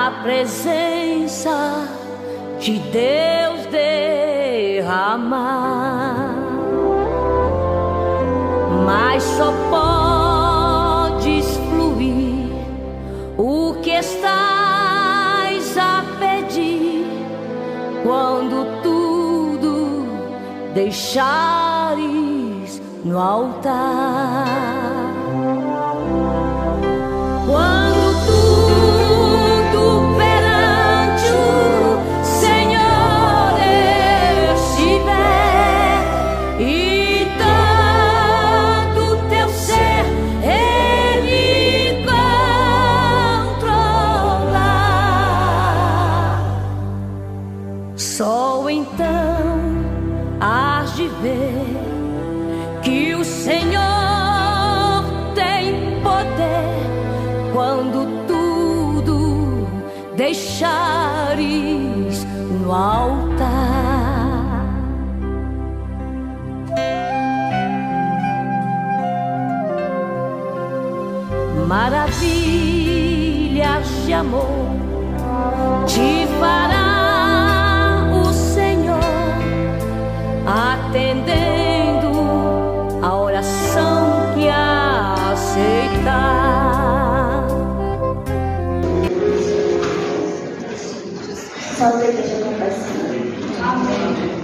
a presença de Deus derramar, mas só podes fluir o que estás a pedir quando tudo deixares no altar. Quando tudo perante o Senhor estiver e todo teu ser Ele controlar, só então hás de ver que o Senhor tem poder quando tudo deixares no altar. Maravilhas de amor te fará o Senhor, atendendo a oração que aceitar. Só Deus seja compassivo. Amém.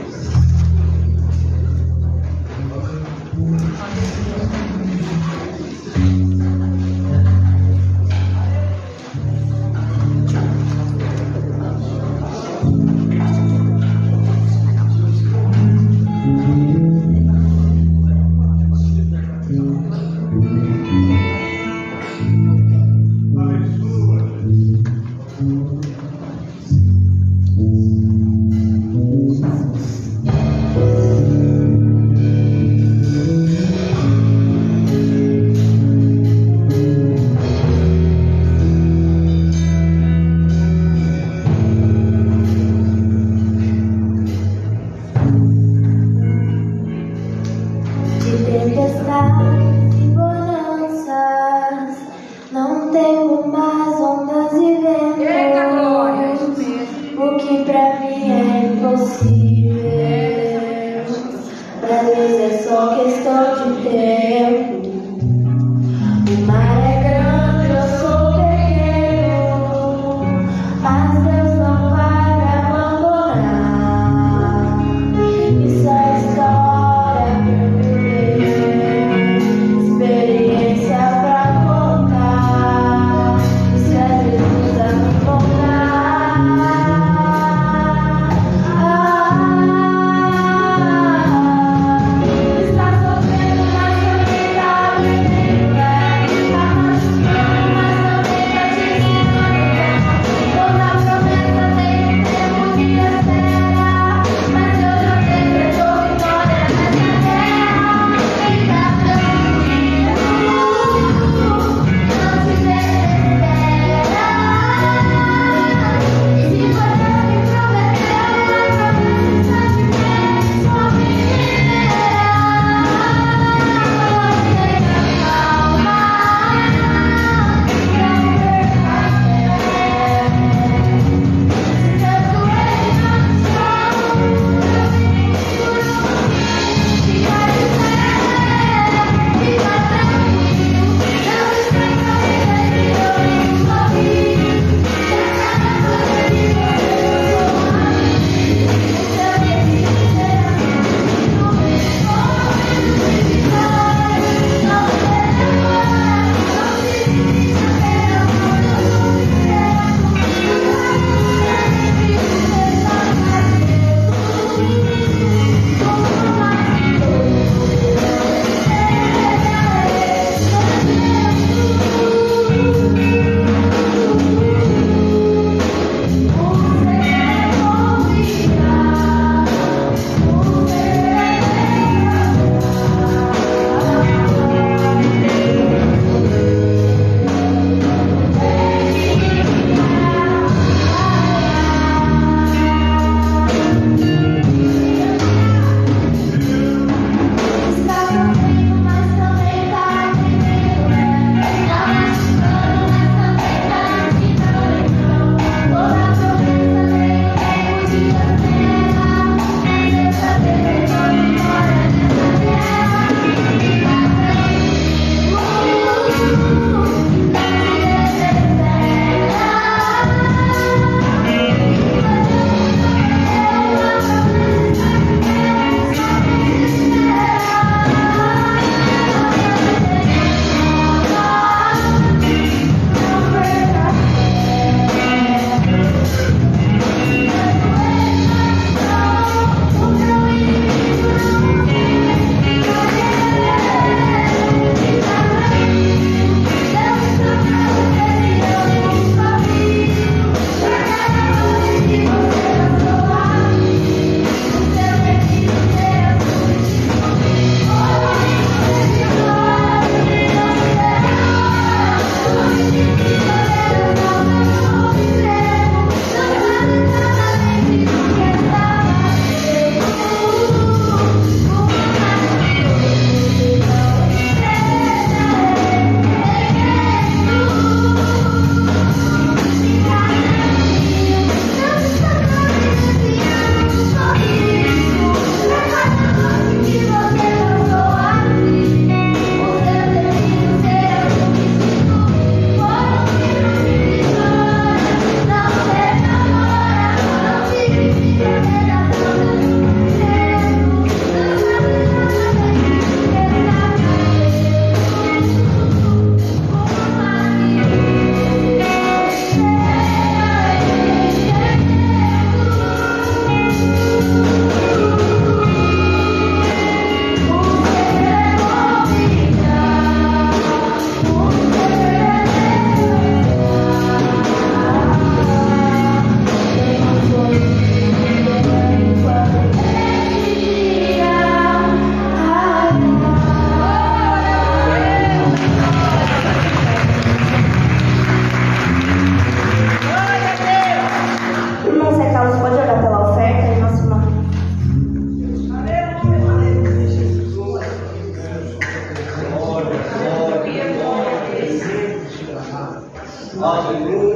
Aleluia,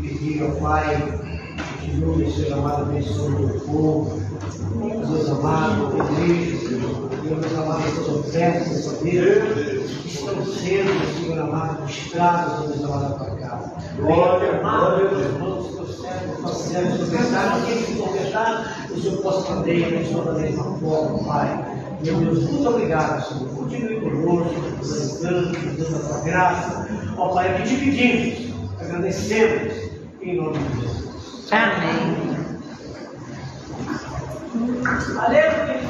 pedir ao Pai, continue, Senhor amado, abençoe o povo, Deus amado, Deus amado, essas ofertas, essa vida, que estão sendo, Senhor amado, ministradas, Deus amado, para cá. Glória, meus irmãos, meus servos, confessaram, aqueles que confessaram, o Senhor possa também abençoar da mesma forma, Pai. Meu Deus, muito obrigado, Senhor. Continue conosco, nos dando a tua graça. Ó Pai, que te pedimos, agradecemos, em nome de Jesus. Amém. Aleluia.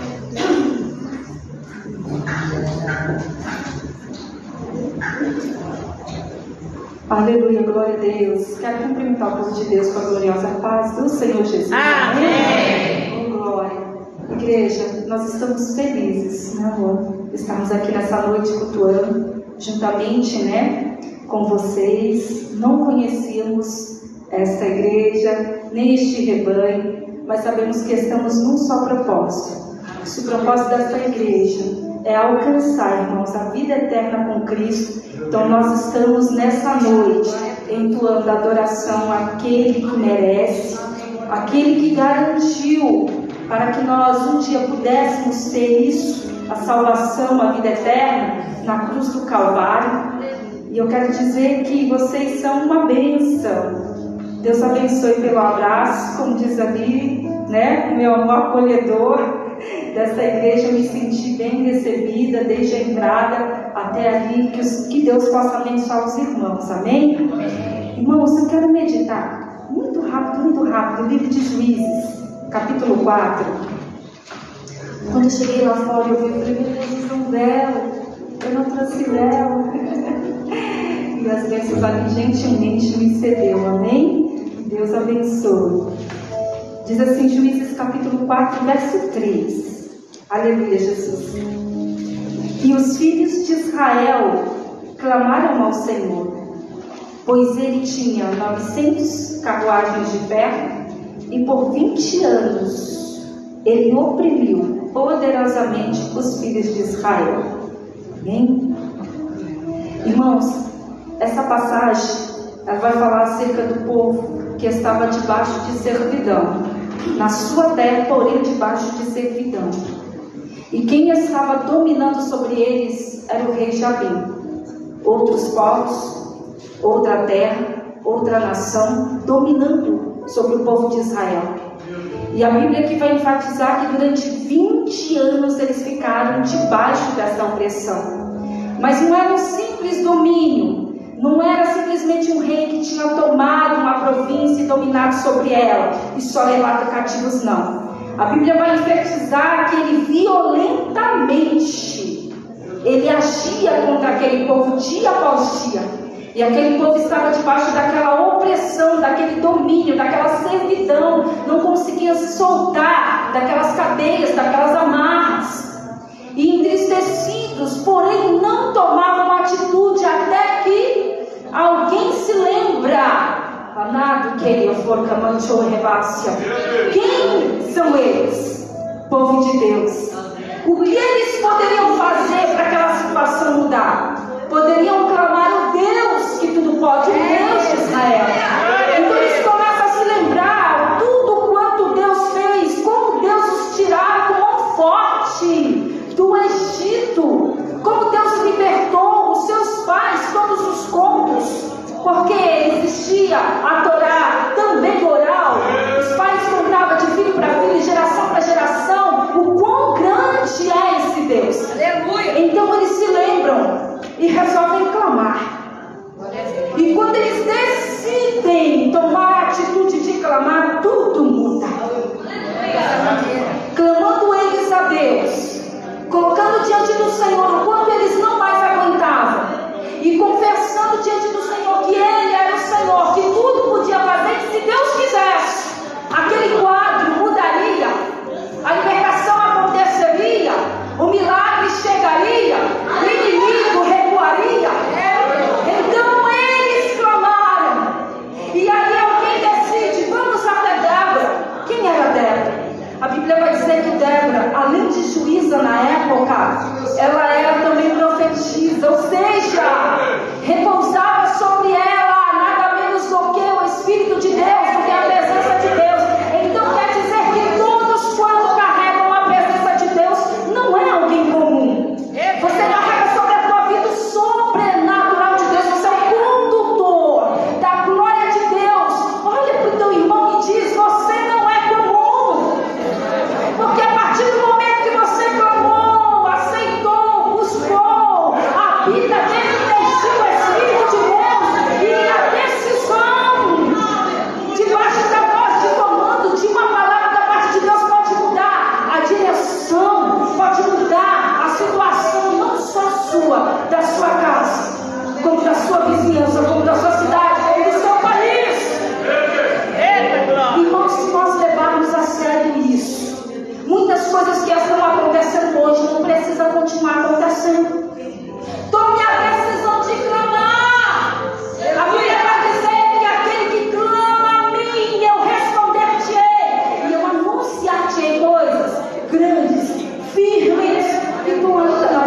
Aleluia, glória a Deus. Quero cumprimentar o povo de Deus com a gloriosa paz do Senhor Jesus. Amém. Oh, glória. Igreja, nós estamos felizes, né, amor? Estamos aqui nessa noite cultuando, juntamente, né, com vocês. Não conhecíamos esta igreja, nem este rebanho, mas sabemos que estamos num só propósito. O propósito desta igreja é alcançar, irmãos, a vida eterna com Cristo. Então nós estamos nessa noite entoando adoração àquele que merece, aquele que garantiu para que nós um dia pudéssemos ter isso, a salvação, a vida eterna, na cruz do Calvário. E eu quero dizer que vocês são uma bênção. Deus abençoe pelo abraço, como diz ali, né, meu amor acolhedor dessa igreja. Eu me senti bem recebida desde a entrada até ali. Que Deus possa abençoar os irmãos, amém? Irmãos, eu quero meditar muito rápido, o livro de Juízes, capítulo 4. Quando eu cheguei lá fora, eu falei, meu Deus, um véu, eu não trouxe véu. E as bênçãos ali gentilmente me cedeu, amém? Deus abençoe. Diz assim, Juízes capítulo 4, verso 3. Aleluia, Jesus. E os filhos de Israel clamaram ao Senhor, pois ele tinha 900 carruagens de ferro, e por 20 anos ele oprimiu poderosamente os filhos de Israel. Amém? Irmãos, essa passagem ela vai falar acerca do povo que estava debaixo de servidão, na sua terra, porém debaixo de servidão. E quem estava dominando sobre eles era o rei Jabim. Outros povos, outra terra, outra nação, dominando sobre o povo de Israel. E a Bíblia aqui vai enfatizar que durante 20 anos eles ficaram debaixo dessa opressão. Mas não era um simples domínio. Não era simplesmente um rei que tinha tomado uma província e dominado sobre ela e só levado cativos, não. A Bíblia vai enfatizar que ele violentamente, ele agia contra aquele povo dia após dia. E aquele povo estava debaixo daquela opressão, daquele domínio, daquela servidão. Não conseguia se soltar daquelas cadeias, daquelas amarras. E entristecidos, porém não tomavam atitude até que alguém se lembra. Quem são eles? Povo de Deus. O que eles poderiam fazer para aquela situação mudar? Poderiam clamar o Deus que tudo pode, o Deus de Israel. Então eles começam a se lembrar tudo quanto Deus fez, como Deus os tirara com mão forte do Egito, como Deus libertou os seus pais, todos os contos, porque existia a Torá também oral. Os pais contavam de filho para filho, geração para geração, o quão grande é esse Deus. Aleluia. Então eles se lembram e resolvem clamar. E quando eles decidem tomar a atitude de clamar, tudo muda. Clamando eles a Deus, colocando diante do Senhor o quanto eles não mais aguentavam, e confessando diante do Senhor que Ele era o Senhor, que tudo podia fazer, que se Deus quisesse, aquele quadro mudaria, a libertação aconteceria, o milagre chegaria, o inimigo recuaria. Então eles clamaram, e aí alguém decide, vamos até Débora. Quem era Débora? A Bíblia vai dizer que Débora, além de juíza na época, ela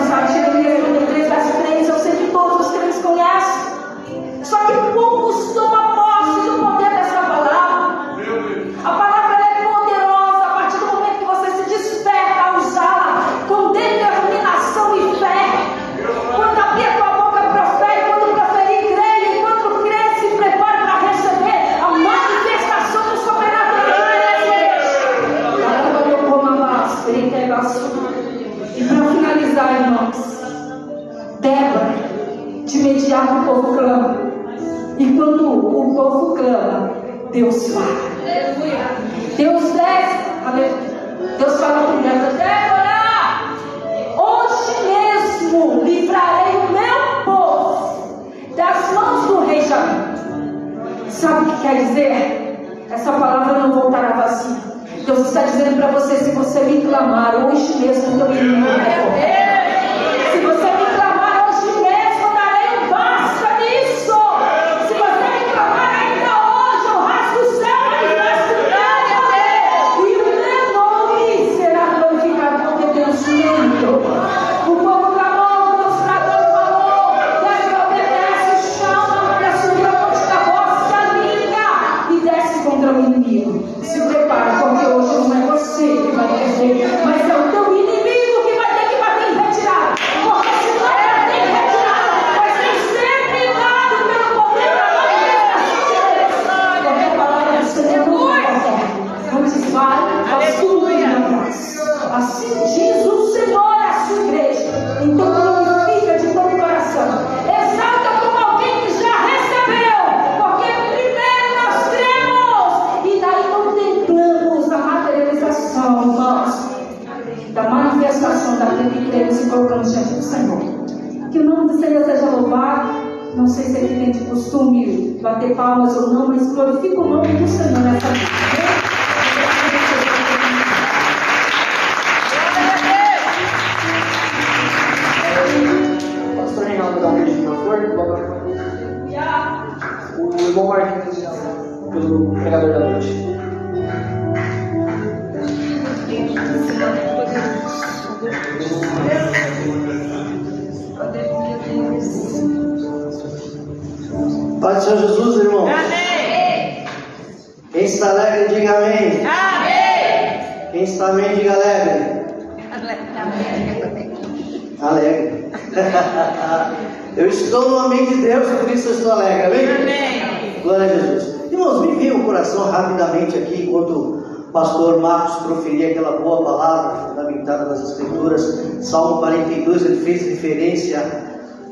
sabe, Jeremias 33, verso 3, eu sei que todos os crentes conhecem. Só que poucos tomam posse do poder dessa palavra. A palavra é poderosa a partir do momento que você se desperta a usá-la com determinação e fé. Quando abrir a tua boca, profere, quando proferir, creia, enquanto crer, se prepare para receber a manifestação do sobrenatural de Deus. E para finalizar, irmãos, Débora, de imediato o povo clama. E quando o povo clama, Deus fala. Deus desce, Deus fala para Débora: Débora, hoje mesmo livrarei o meu povo das mãos do rei Jabim. Sabe o que quer dizer? Essa palavra não voltará vazia. Deus está dizendo para você: se você me clamar hoje mesmo, o teu inimigo vai correr. Se você me clamar hoje mesmo, darei um basta nisso. Se você me clamar ainda hoje, eu rasgo o céu manifesto nele. E o meu nome será glorificado, porque Deus lembra. O povo clamou, o ilustrador falou: Débora obedece, chama para subir a ponte da voz, caminha e desce contra o inimigo. Se prepara, porque hoje não é você que vai perder, mas é o teu inimigo que vai ter que bater em retirada. Porque se não bater em retirada, vai ser exterminado pelo poder da manifestação de Deus. Porque a palavra do Senhor não vai qualquer. Antes vai a sua e a nós. Assim diz o Senhor à sua igreja. Então glorifica de todo o coração. Exalta como alguém que já recebeu. Porque primeiro nós cremos e daí contemplamos a materialização, irmãos, da manifestação daquilo que cremos e colocamos diante do Senhor. Que o nome do Senhor seja louvado. Não sei se ele tem de costume bater palmas ou não, mas glorifica o nome do Senhor nessa vida. Pastor Reinaldo, dá um beijo, por favor. O irmão Marquinhos, pelo pregador da noite. Pai do Senhor Jesus, irmão. Amém. Quem está alegre, diga amém. Amém. Quem está amém, diga alegre. Alegre. Eu estou no amém de Deus, por isso eu estou alegre. Amém? Amém. Glória a Jesus. Irmãos, me veio o coração rapidamente aqui, enquanto o pastor Marcos proferia aquela boa palavra fundamentada nas Escrituras. Salmo 42, ele fez referência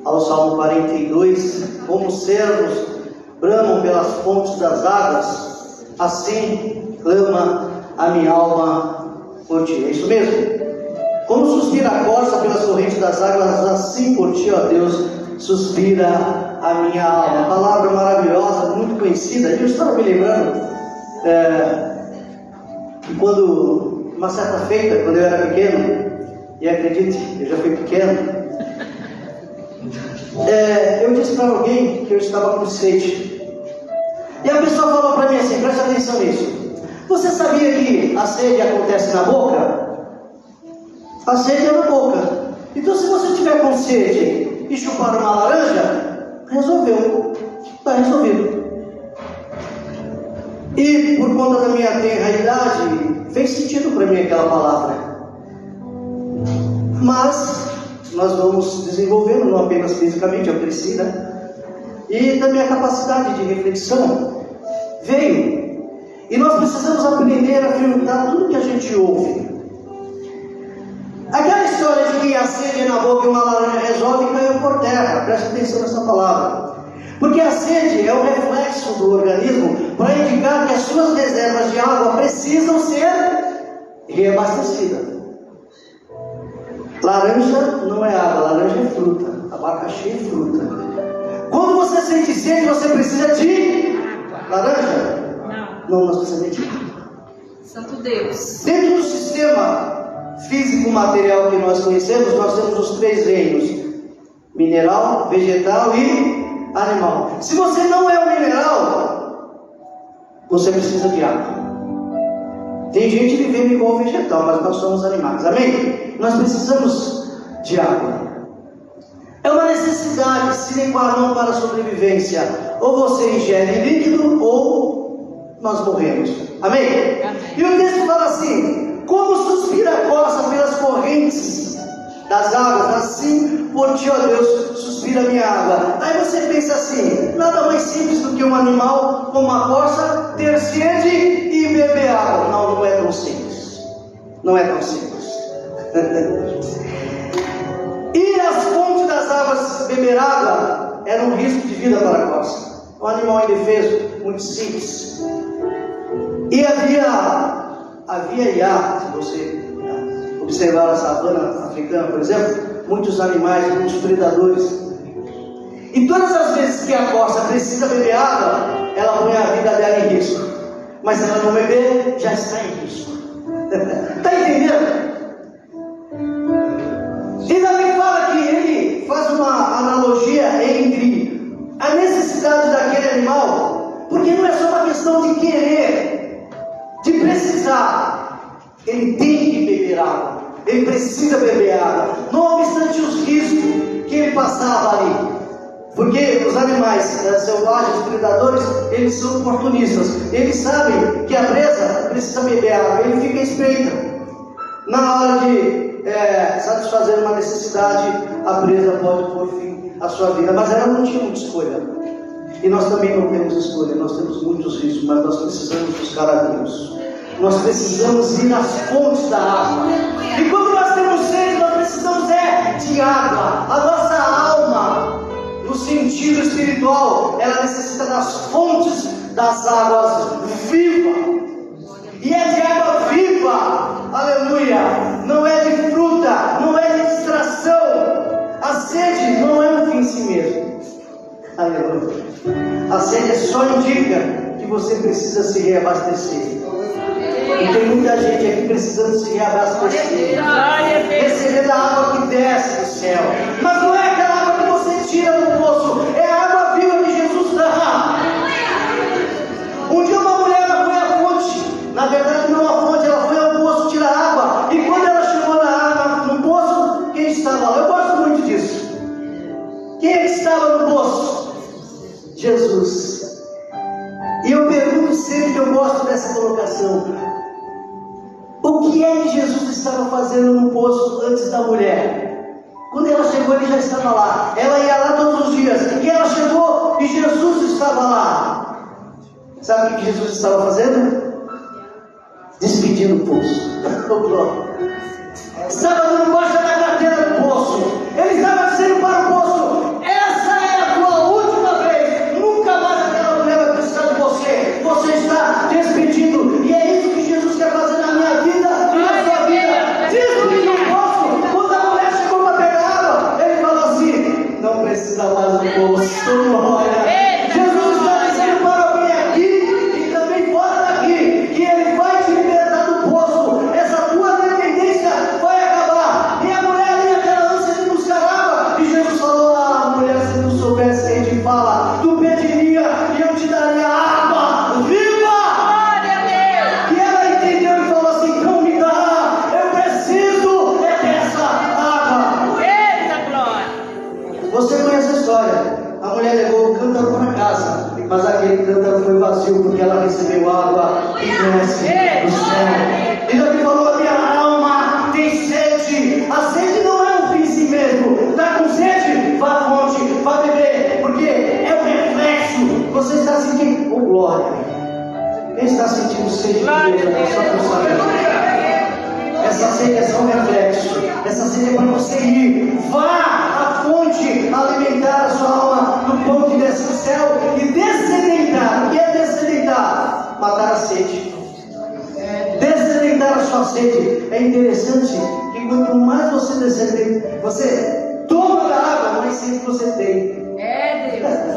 ao Salmo 42, como servos bramam pelas fontes das águas, assim clama a minha alma por ti. É isso mesmo? Como suspira a corça pelas correntes das águas, assim por ti, ó Deus, suspira a minha alma. Palavra maravilhosa, muito conhecida. Eu estava me lembrando que quando, uma certa feita, quando eu era pequeno, e acredite, eu já fui pequeno, eu disse para alguém que eu estava com sede. E a pessoa falou para mim assim: presta atenção nisso. Você sabia que a sede acontece na boca? A sede é na boca. Então, se você tiver com sede e chupar uma laranja, resolveu. Está resolvido. E por conta da minha tenra idade, fez sentido para mim aquela palavra. Mas nós vamos desenvolvendo, não apenas fisicamente, eu cresci, né? E também a capacidade de reflexão veio. E nós precisamos aprender a filtrar tudo que a gente ouve. Aquela história de que a sede na boca e uma laranja resolve caiu por terra. Presta atenção nessa palavra. Porque a sede é o reflexo do organismo para indicar que as suas reservas de água precisam ser reabastecidas. Laranja não é água, laranja é fruta. Abacaxi é fruta. Quando você sente sede, você precisa de laranja? Não, nós precisamos de água. Santo Deus. Dentro do sistema físico material que nós conhecemos, nós temos os 3 reinos: mineral, vegetal e animal. Se você não é um mineral, você precisa de água. Tem gente vivendo igual vegetal, mas nós somos animais. Amém? Nós precisamos de água. necessidade sine qua non para a sobrevivência. Ou você ingere líquido ou nós morremos. Amém? E o texto fala assim: como suspira a corça pelas correntes das águas, assim por ti, ó Deus, suspira a minha água. Aí você pensa assim: nada mais simples do que um animal como a corça ter sede e beber água. Não, não é tão simples. Não é tão simples. Ir às fontes das águas beber água era um risco de vida para a corça. Um animal indefeso, muito simples. E havia, se você observar a savana africana, por exemplo, muitos animais, muitos predadores. E todas as vezes que a corça precisa beber água, ela põe a vida dela em risco. Mas se ela não beber, já está em risco. Está entendendo? E Davi fala que ele faz uma analogia entre a necessidade daquele animal, porque não é só uma questão de querer, de precisar. Ele tem que beber água, ele precisa beber água, não obstante os riscos que ele passava ali. Porque os animais selvagens, os predadores, eles são oportunistas. Eles sabem que a presa precisa beber água, ele fica espreita. Na hora de satisfazer uma necessidade, a presa pode pôr fim à sua vida. Mas ela não tinha muita escolha. E nós também não temos escolha, nós temos muitos riscos, mas nós precisamos buscar a Deus. Nós precisamos ir às fontes da água. E quando nós temos sede, nós precisamos de água. A nossa alma, no sentido espiritual, ela necessita das fontes das águas vivas. E é de água viva, aleluia. Não é de fruta, não é de distração. A sede não é um fim em si mesmo, aleluia. A sede só indica que você precisa se reabastecer. E tem muita gente aqui precisando se reabastecer, receber da água que desce do céu. Mas não é aquela água que você tira do poço, é a água viva que Jesus dá. Um dia uma mulher foi à fonte, na verdade não à fonte, ela foi ao poço tirar água. E quando ela chegou na água, no poço, quem estava lá? Eu gosto muito disso. Quem estava no poço? Jesus. E eu pergunto sempre, que eu gosto dessa colocação: o que é que Jesus estava fazendo no poço antes da mulher? Quando ela chegou, ele já estava lá. Ela ia lá todos os dias. E ela chegou e Jesus estava lá. Sabe o que Jesus estava fazendo? Despedindo o poço. Estava dando baixa na carteira do poço. Ele estava dizendo para o poço: essa é a tua última vez. Nunca mais aquela mulher vai precisar de você. Você está despedindo. E é isso que Jesus quer fazer na minha vida e na sua vida. Despedir o poço. Quando a mulher chegou para pegar água, ele falou assim: não precisa mais do poço. Glória. Jesus está dizendo para alguém aqui e também fora daqui que ele vai te libertar do poço. Essa tua dependência vai acabar. E a mulher ali, aquela ânsia de buscar água, e Jesus falou: ah, mulher, se tu soubesse, ele fala, tu pediria e eu te daria água viva. Glória a Deus. E ela entendeu e falou assim: não me dá, eu preciso dessa água. Eita glória. Você conhece a história. A mulher levou o cântaro para casa, mas aquele cântaro foi vazio, porque ela recebeu água que desce do céu. E Davi falou: a minha alma tem sede. A sede não é um fim em si mesmo. Está com sede? Vá à fonte, vá beber, porque é um reflexo. Você está sentindo, oh glória. Quem está sentindo sede de Deus? Só por saber. Essa sede é só um reflexo. Essa sede é para você ir. Vá à fonte alimentar a sua alma no pão que desce do céu e dessedentar. O que é dessedentar? Matar a sede. Dessedentar a sua sede. É interessante que quanto mais você dessedenta, você toma da água, mais sede você tem. É Deus.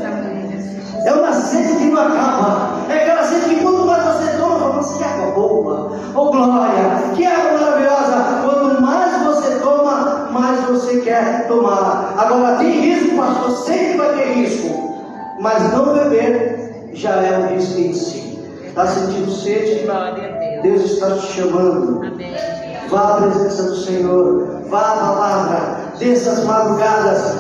É uma sede que não acaba. É aquela sede que quanto mais você toma, você que água boa. Oh glória, que água maravilhosa. Quanto mais você toma, mais você quer tomar. Agora tem risco, pastor, sempre vai ter risco. Mas não beber já é um risco em si. Está sentindo sede? Glória a Deus. Deus está te chamando. Amém. Vá à presença do Senhor. Vá à palavra. dessas madrugadas.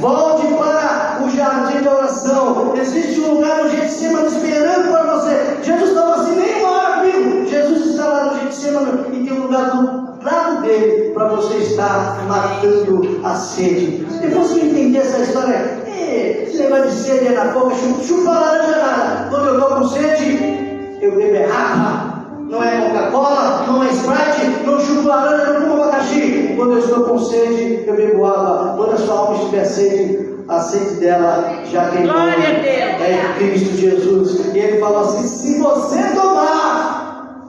Volte para o jardim de oração. Existe um lugar no Getsemane esperando para você. Jesus estava assim, nem uma hora comigo. Jesus está lá no Getsemane e tem um lugar do lado dele para você estar matando a sede. Depois que eu entender essa história, esse negócio de sede é na boca, chupa a laranja nada. Quando eu estou com sede, eu bebo errado. Não é Coca-Cola, não é Sprite, não chupo laranja, não como abacaxi. Quando eu estou com sede, eu bebo água. Quando a sua alma estiver sede, a sede dela já queimou. Glória a Deus. É Cristo Jesus. E ele falou assim: se você tomar,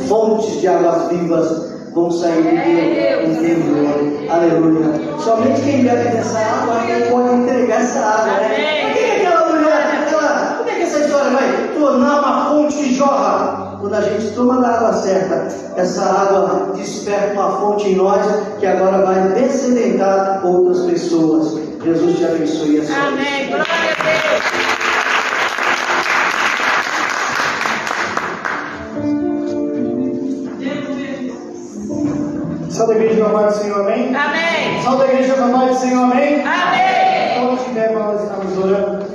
fontes de águas vivas vão sair do teu interior. Aleluia. Somente quem bebe dessa água pode entregar essa água, né? Por que aquela mulher, como é que essa história vai tornar uma fonte que jorra? Quando a gente toma da água certa, essa água desperta uma fonte em nós que agora vai descedentar outras pessoas. Jesus te abençoe. Amém. Glória a Deus. Salve a igreja da paz do Senhor, amém? Amém. Salve a igreja da paz do Senhor, amém? Amém. Vamos de pé para nós estarmos orando.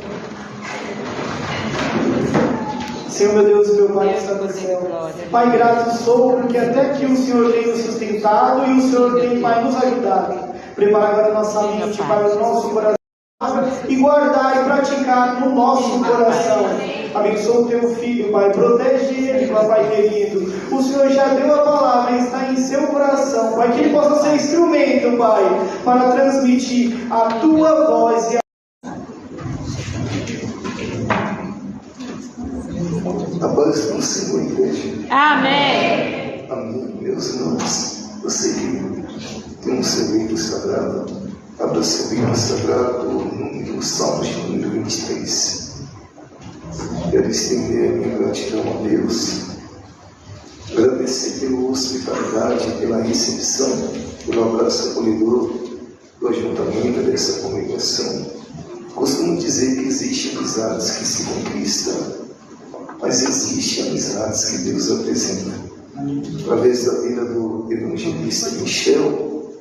Senhor, meu Deus, meu Pai que está no céu. Pai, grato sou porque até aqui o Senhor tem nos sustentado e o Senhor tem, Pai, nos ajudado. Prepara agora a nossa mente, Pai, o nosso coração e guardar e praticar no nosso coração. Abençoa o teu filho, Pai, protege ele, Pai querido. O Senhor já deu a palavra, está em seu coração, Pai, que ele possa ser instrumento, Pai, para transmitir a tua voz e a paz do Senhor, igreja. Amém. Amém. Meus irmãos, você que tem um seu livro sagrado, abra seu livro sagrado no Salmo de número 23. Quero estender a minha gratidão a Deus, agradecer pela hospitalidade, pela recepção, pelo abraço acolhedor, do ajuntamento dessa congregação. Costumo dizer que existem amizades que se conquistam, mas existem amizades que Deus apresenta. Através da vida do evangelista Michel,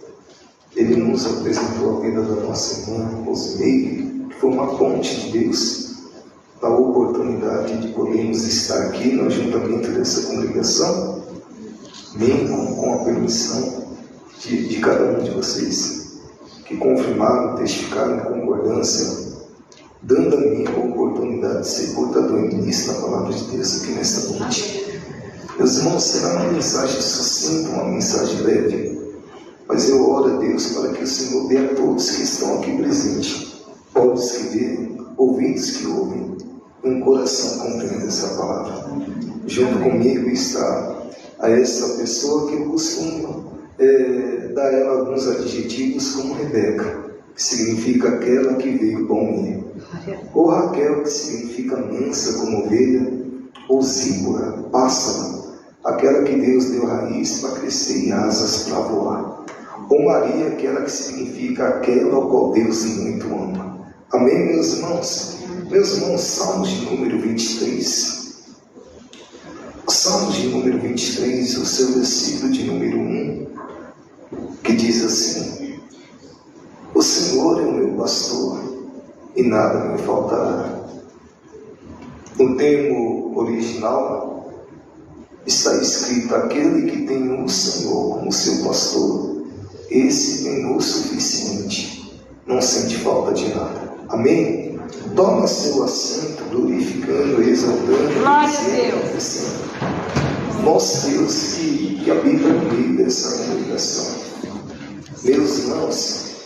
ele nos apresentou a vida da nossa irmã Rosimeire, que foi uma ponte de Deus, a oportunidade de podermos estar aqui no ajuntamento dessa congregação, mesmo com a permissão de cada um de vocês, que confirmaram, testificaram em concordância, dando a mim a oportunidade de ser portador e ministro da palavra de Deus aqui nesta noite. Meus irmãos, será uma mensagem sucinta, uma mensagem leve, mas eu oro a Deus para que o Senhor dê a todos que estão aqui presentes, olhos que veem, ouvidos que ouvem, um coração compreende essa palavra. Junto comigo está a essa pessoa que eu costumo dar a ela alguns adjetivos, como Rebeca, que significa aquela que veio comigo, ou Raquel, que significa mansa como ovelha, ou Zípora, pássaro, aquela que Deus deu raiz para crescer e asas para voar, ou Maria, aquela que significa aquela ao qual Deus muito ama. Amém, meus irmãos? Meus irmãos, Salmos de número 23. Salmos de número 23, o seu versículo de número 1, que diz assim: o Senhor é o meu pastor e nada me faltará. No termo original está escrito: aquele que tem o Senhor como seu pastor, esse tem o suficiente, não sente falta de nada. Amém? Toma seu assento, glorificando, exaltando, agradecendo nosso Deus que habita no meio dessa congregação. Meus irmãos,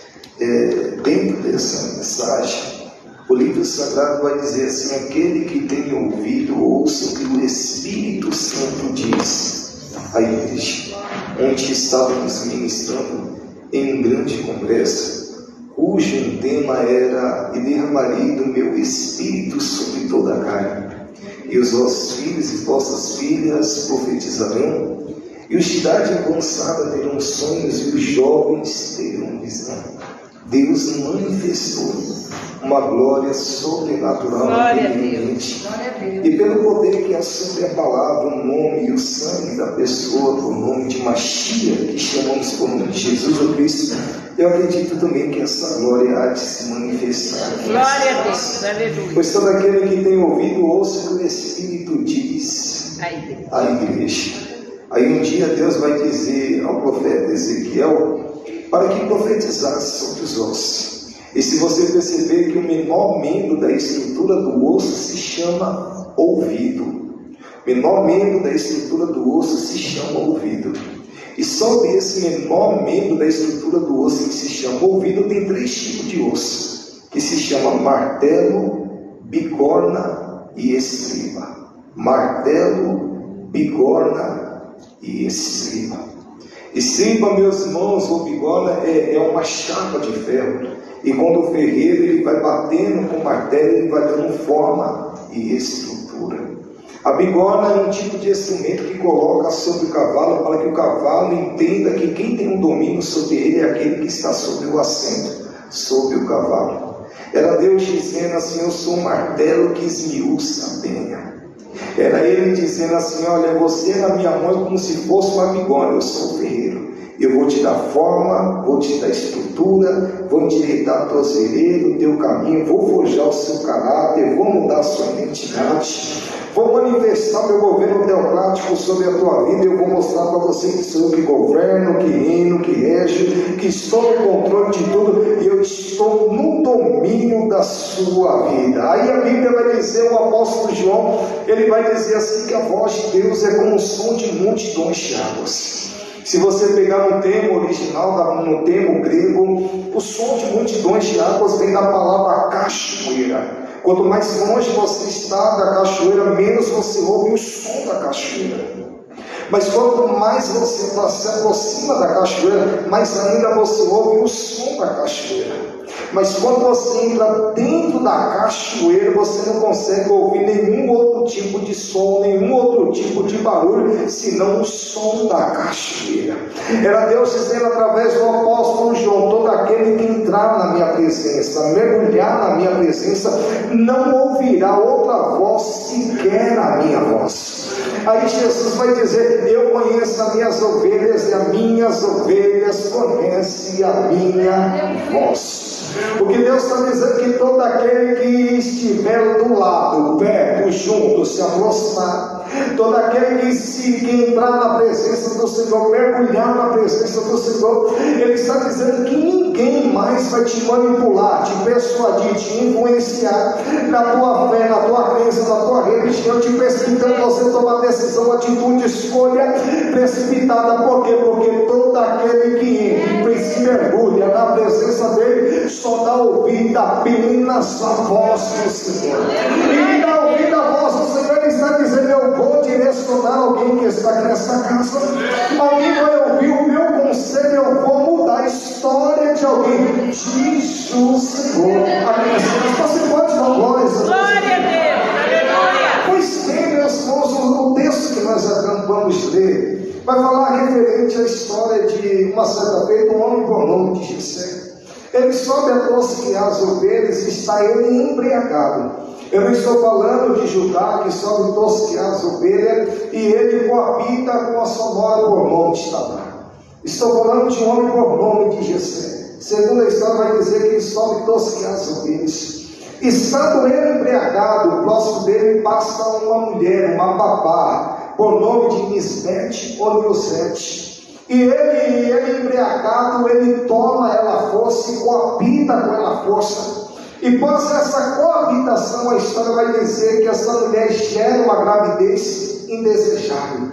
dentro dessa mensagem, o livro sagrado vai dizer assim: aquele que tem ouvido, ouça o que o Espírito Santo diz à igreja. Onde estávamos ministrando em um grande congresso, cujo tema era: e derramarei do meu Espírito sobre toda a carne, e os vossos filhos e vossas filhas profetizarão, e os de idade avançada terão sonhos, e os jovens terão visão. Deus manifestou uma glória sobrenatural naquele. E pelo poder que há sobre a palavra, o nome e o sangue da pessoa, por nome de Mashiach, que chamamos por nome de Jesus o Cristo, Eu acredito também que essa glória há de se manifestar. Glória a Deus, aleluia. Pois todo aquele que tem ouvido, ouça o que o Espírito diz à igreja. Aí um dia Deus vai dizer ao profeta Ezequiel para que profetizasse sobre os ossos. E se você perceber que o menor membro da estrutura do osso se chama ouvido. O menor membro da estrutura do osso se chama ouvido. E sobre esse menor membro da estrutura do osso que se chama ouvido, tem 3 tipos de osso, que se chama martelo, bigorna e estriba. Martelo, bigorna e estriba. Estriba, meus irmãos, ou bigorna é uma chapa de ferro. E quando o ferreiro ele vai batendo com o martelo, ele vai dando forma e estrutura. A bigorna é um tipo de instrumento que coloca sobre o cavalo para que o cavalo entenda que quem tem um domínio sobre ele é aquele que está sobre o assento, sobre o cavalo. Era Deus dizendo assim: eu sou um martelo que esmiuça a penha. Era Ele dizendo assim: olha, você na minha mão é como se fosse uma bigorna, eu sou o ferreiro. Eu vou te dar forma, vou te dar estrutura, vou endireitar a tua veredas, o teu caminho, vou forjar o seu caráter, vou mudar a sua identidade. Vou manifestar meu governo teocrático sobre a tua vida. Eu vou mostrar para você que sou eu que governo, que reino, que rege, que estou no controle de tudo, e eu estou no domínio da sua vida. Aí a Bíblia vai dizer, o apóstolo João, ele vai dizer assim, que a voz de Deus é como um som de multidões de águas. Se você pegar no termo original, no termo grego, o som de multidões de águas vem da palavra cachoeira. Quanto mais longe você está da cachoeira, menos você ouve o som da cachoeira. Mas quanto mais você se aproxima da cachoeira, mais ainda você ouve o som da cachoeira. Mas quando você entra dentro da cachoeira, você não consegue ouvir nenhum outro tipo de som, nenhum outro tipo de barulho, senão o som da cachoeira. Era Deus dizendo através do apóstolo João: todo aquele que entrar na minha presença, mergulhar na minha presença, não ouvirá outra voz sequer a minha voz. Aí Jesus vai dizer: eu conheço as minhas ovelhas e as minhas ovelhas conhecem a minha voz. Porque Deus está dizendo que todo aquele que estiver do lado, perto, junto, se aproximar, todo aquele que entrar na presença do Senhor, mergulhar na presença do Senhor, Ele está dizendo que ninguém mais vai te manipular, te persuadir, te influenciar na tua fé, na tua crença, na tua religião, te precipitando você tomar decisão, atitude, escolha precipitada. Por quê? Porque todo aquele que entra e se mergulha na presença dele, só dá ouvido apenas a voz do Senhor. E dá ouvido a voz do Senhor, Ele está dizendo: eu vou direcionar alguém que está aqui nesta casa. Alguém vai ouvir o meu conselho, eu vou mudar a história de alguém. Diz o Senhor. Amém. Você pode dar glória a Deus. Glória a Deus, aleluia. Pois bem, meus irmãos, o texto que nós vamos ler vai falar referente à história de uma certa feita, um homem por nome de Jessé. Ele sobe a tosquear as ovelhas e está ele embriagado. Eu não estou falando de Judá que sobe a tosquear as ovelhas e ele coabita com a sonora por nome de Tamar. Estou falando de um homem por nome de Jessé. Segundo a história vai dizer que ele sobe a tosquear as ovelhas. Estando ele embriagado, próximo dele passa uma mulher, uma babá, por nome de Nisbete ou Niosete. E ele embriagado, ele toma ela à força e coabita com ela à força. E após essa coabitação, a história vai dizer que essa mulher gera uma gravidez indesejável.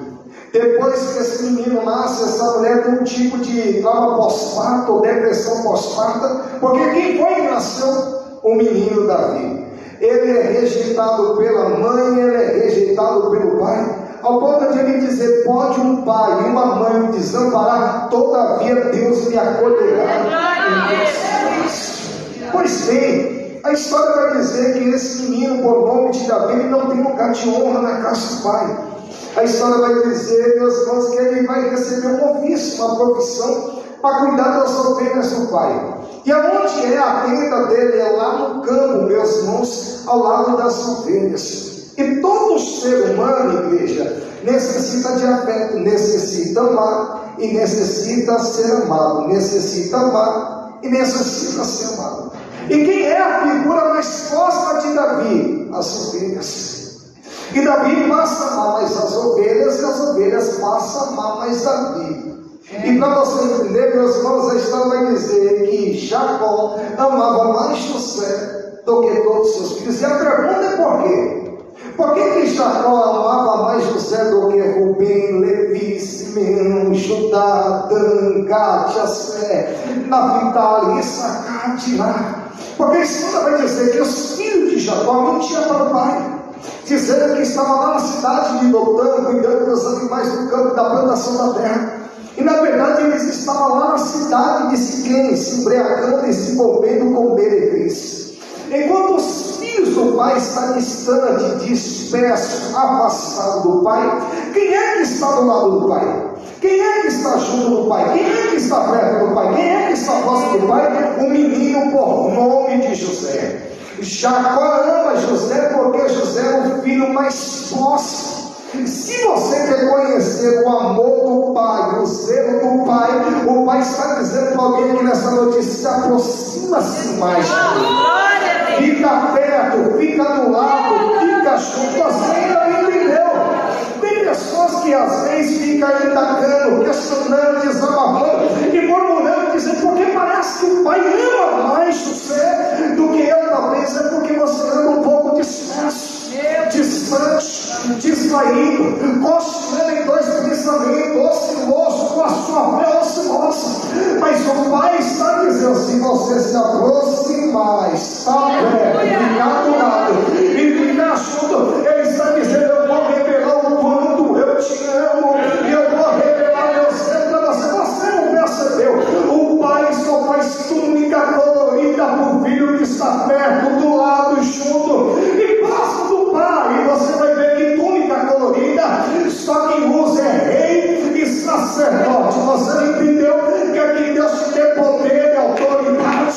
Depois que esse menino nasce, essa mulher tem um tipo de trauma pós-parto ou depressão pós-parto, porque quem foi que nasceu? O menino Davi. Ele é rejeitado pela mãe, ele é rejeitado pelo pai, ao ponto de ele dizer: pode um pai e uma mãe me desamparar, todavia Deus me acolherá. Pois bem, a história vai dizer que esse menino, por nome de Davi, ele não tem lugar de honra na casa do pai. A história vai dizer, meus irmãos, que ele vai receber um ofício, uma profissão, para cuidar das ovelhas do pai. E aonde é a tenda dele? É lá no campo, meus irmãos, ao lado das ovelhas. E todo ser humano, igreja, necessita de afeto, necessita amar e necessita ser amado, necessita amar e necessita ser amado. E quem é a figura mais próxima de Davi? As ovelhas. E Davi passa a amar mais as ovelhas e as ovelhas passam a amar mais Davi. E para você entender, meus irmãos, a história vai dizer que Jacó amava mais José do que todos os seus filhos. E a pergunta é por quê? Por que Jacó amava mais José do que Rubem, Levi, Simeão, Judá, Dan, Gad, Assé, Naphtali, Issacar, Tirá? Porque a história vai dizer que os filhos de Jacó mentiam para o pai, dizendo que estava lá na cidade de Dotã, cuidando dos animais do campo, da plantação da terra. E na verdade eles estavam lá na cidade de Siquém, se embriagando e se envolvendo com meretriz. Enquanto os filhos do pai estão distante, dispersos, afastados do pai, quem é que está do lado do pai? Quem é que está junto do pai? Quem é que está perto do pai? Quem é que está próximo do pai? O menino por nome de José. Jacó ama José porque José é o filho mais próximo. Se você quer conhecer o amor do pai, o zelo do pai, o pai está dizendo para alguém aqui nessa notícia: aproxima-se mais, fica perto, fica do lado, fica junto. Você ainda não entendeu? Tem pessoas que às vezes ficam indagando, questionando, desabafando e murmurando, dizendo: porque parece que o pai ama mais você do que eu. Talvez é porque você anda um pouco disperso, distante, distraído, oscilando em dois pensamentos, osciloso, com a sua fé oscilosa. Mas o pai está dizendo: se você se aproximar, está perto, ficar do lado e ficar junto, ele está dizendo: eu vou revelar o quanto eu te amo, e eu vou revelar meu ser para você. Você não percebeu? O pai só faz túnica colorida para o filho que está perto, do lado, junto e próximo do pai. E você vai ver que túnica colorida só quem usa é rei e sacerdote. Você não entendeu que aqui Deus te dê poder e autoridade,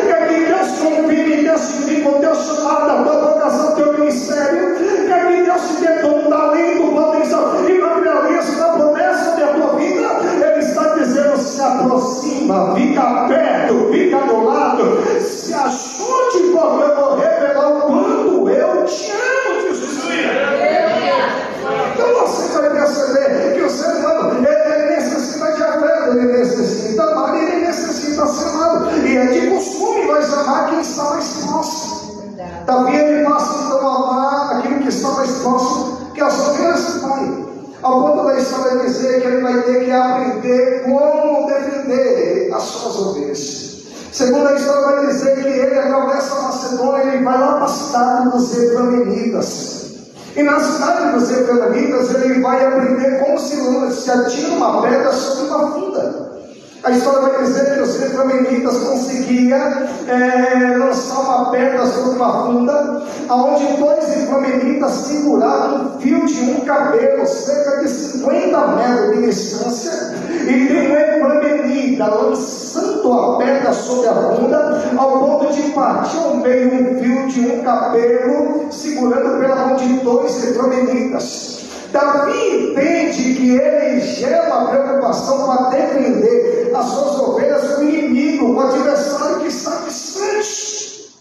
que aqui Deus confirme, Deus te diga o teu chamado, a tua vocação, o teu ministério, que aqui Deus te dê todo talento, potencial e materialismo da promessa da tua vida. Ele está dizendo: se aproxima, fica perto, fica do lado, se ajude, porque eu vou revelar o quanto eu te amo, Jesus. Então você vai perceber que o ser humano ele necessita de afeto, ele necessita amar, ele necessita ser amado. E é de costume nós amar quem está mais próximo. Davi ele passa então a amar aquilo que está mais próximo, que as ovelhas do pai. Ao ponto da história dizer que ele vai ter que aprender como defender as suas ovelhas. Segundo a história vai dizer que ele atravessa a Macedônia, ele vai lá para a cidade dos Efraimitas. E na cidade dos Efraimitas ele vai aprender como se atira uma pedra sobre uma funda. A história vai dizer que os Efraimitas conseguiam lançar uma pedra sobre uma funda, onde dois Efraimitas seguraram um fio de um cabelo, cerca de 50 metros de distância, e tem um Efraimita lançando a pedra sobre a funda, ao ponto de partir ao meio um fio de um cabelo, segurando pela mão de dois Efraimitas. Davi entende que ele gera uma preocupação para defender as suas ovelhas do inimigo, o adversário que está distante.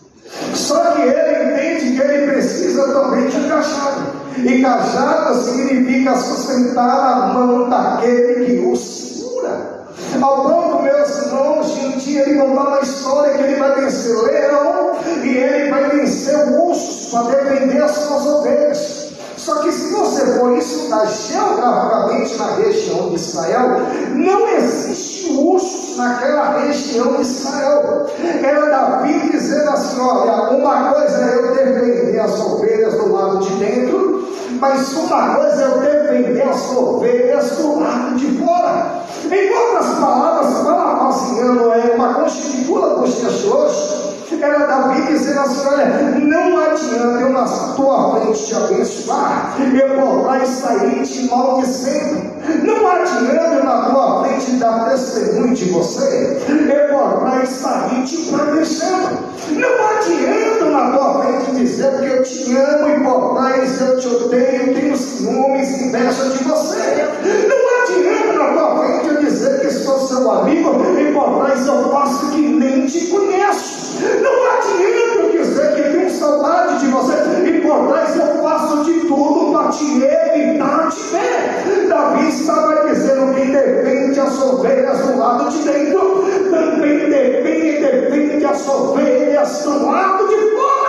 Só que ele entende que ele precisa também de cajado. E cajado significa sustentar a mão daquele que o segura. Ao ponto, meus irmãos, de um dia ele contar uma história que ele vai vencer leão e ele vai vencer ursos para defender as suas ovelhas. Só que se você for estudar geograficamente na região de Israel, não existe ursos naquela região de Israel. Era Davi dizendo assim: olha, uma coisa é eu defender as ovelhas do lado de dentro, mas uma coisa é eu defender as ovelhas do lado de fora. Em outras palavras, parafraseando uma constitula dos dias de hoje, era Davi dizendo assim: olha, não adianta eu na tua frente te abençoar, eu vou lá e sair te maldizendo. Não adianta eu na tua frente dar testemunho de você, eu vou lá e sair te protegendo. Não adianta na tua frente dizer que eu te amo e por trás eu te odeio, tenho ciúmes e inveja de você. Não adianta na tua frente eu dizer que sou seu amigo e por trás eu faço que nem te conheço. Não adianta eu dizer que tenho saudade de você e por trás eu faço de tudo para te evitar de ver. Davi estava dizendo que defende as ovelhas do lado de dentro, também defende as ovelhas do lado de fora.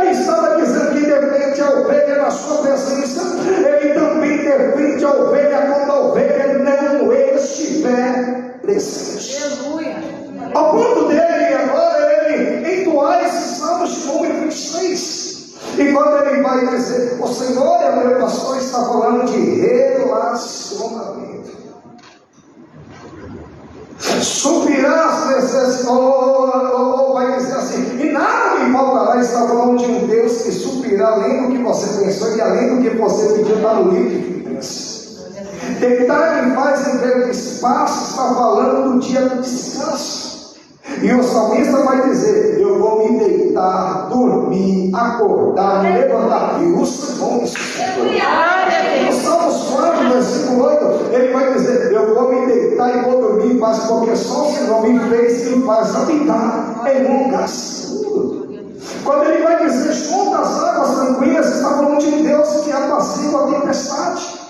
Ele estava dizendo que defende a ovelha na sua presença, ele também defende a ovelha quando a ovelha não estiver presente. Aleluia. Ao ponto dele, agora ele entoar esses salmos de número 26. E quando ele vai dizer, o Senhor é o meu pastor, está falando de relacionamento. Suprirás necessidades, ou vai dizer assim, e nada me faltará, está falando de um Deus que suprirá além do que você pensou e além do que você pediu, está no livro de Filipenses. Deitar em paz em grande espaço, está falando do dia do descanso. E o salmista vai dizer, eu vou me deitar, dormir, acordar, me levantar, e o Senhor me sustentará. No Salmos 4, versículo 8, ele vai dizer, eu vou me deitar e vou dormir, mas porque só o Senhor me fez e me faz habitar em lugares seguros. Quando ele vai dizer, junto às águas tranquilas, está falando de um Deus que apacigua a tempestade.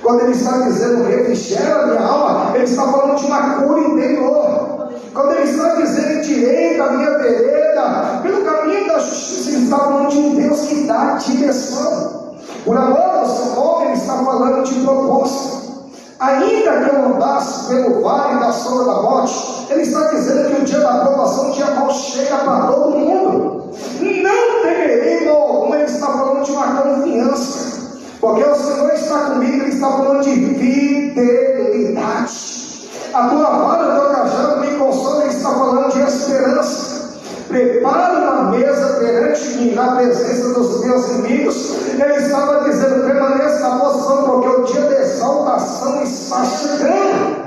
Quando ele está dizendo, refrigera minha alma, ele está falando de uma cura interior. Quando ele está dizendo, direita a minha vereda, pelo caminho da justiça, ele está falando de um Deus que dá direção. Por amor ao seu nome, ele está falando de propósito. Ainda que eu andasse pelo vale da sombra da morte, ele está dizendo que o dia da aprovação, o dia mal chega para todo mundo. Não temerei mal algum, ele está falando de uma confiança. Porque o Senhor está comigo, ele está falando de fidelidade. A tua vara, o teu cajado me consola, ele está falando de esperança. Prepara uma mesa perante mim, na presença dos meus inimigos. Ele estava dizendo, permaneça na posição, porque o dia da exaltação está chegando.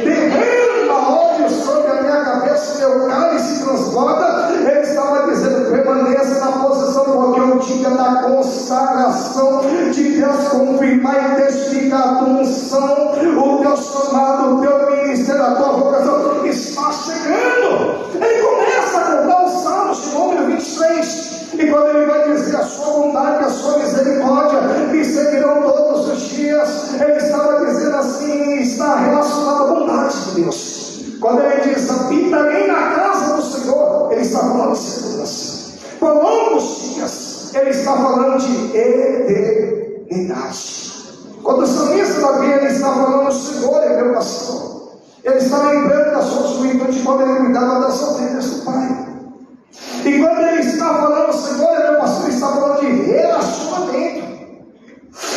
Derrama óleo sobre a minha cabeça, meu cálice transborda. Ele estava dizendo, permaneça na posição, porque o dia da consagração de Deus confirmar e testificar a tua unção, o teu chamado, o teu ministério, a tua vocação está chegando. Ele começa a cantar os salmos de número 23. E quando ele vai dizer a sua bondade, a sua misericórdia me seguirão todos os dias, ele estava dizendo assim, está relacionado à bondade de Deus. Quando ele diz, habitarei na casa do Senhor, ele está falando de segurança. Por longos dias, ele está falando de eternidade. Quando o salmista Davi, ele está falando, o Senhor é meu pastor. Ele está lembrando da sua juventude quando ele cuidava das ovelhas do Pai. E quando ele está falando, o Senhor é meu pastor, ele está falando de relacionamento.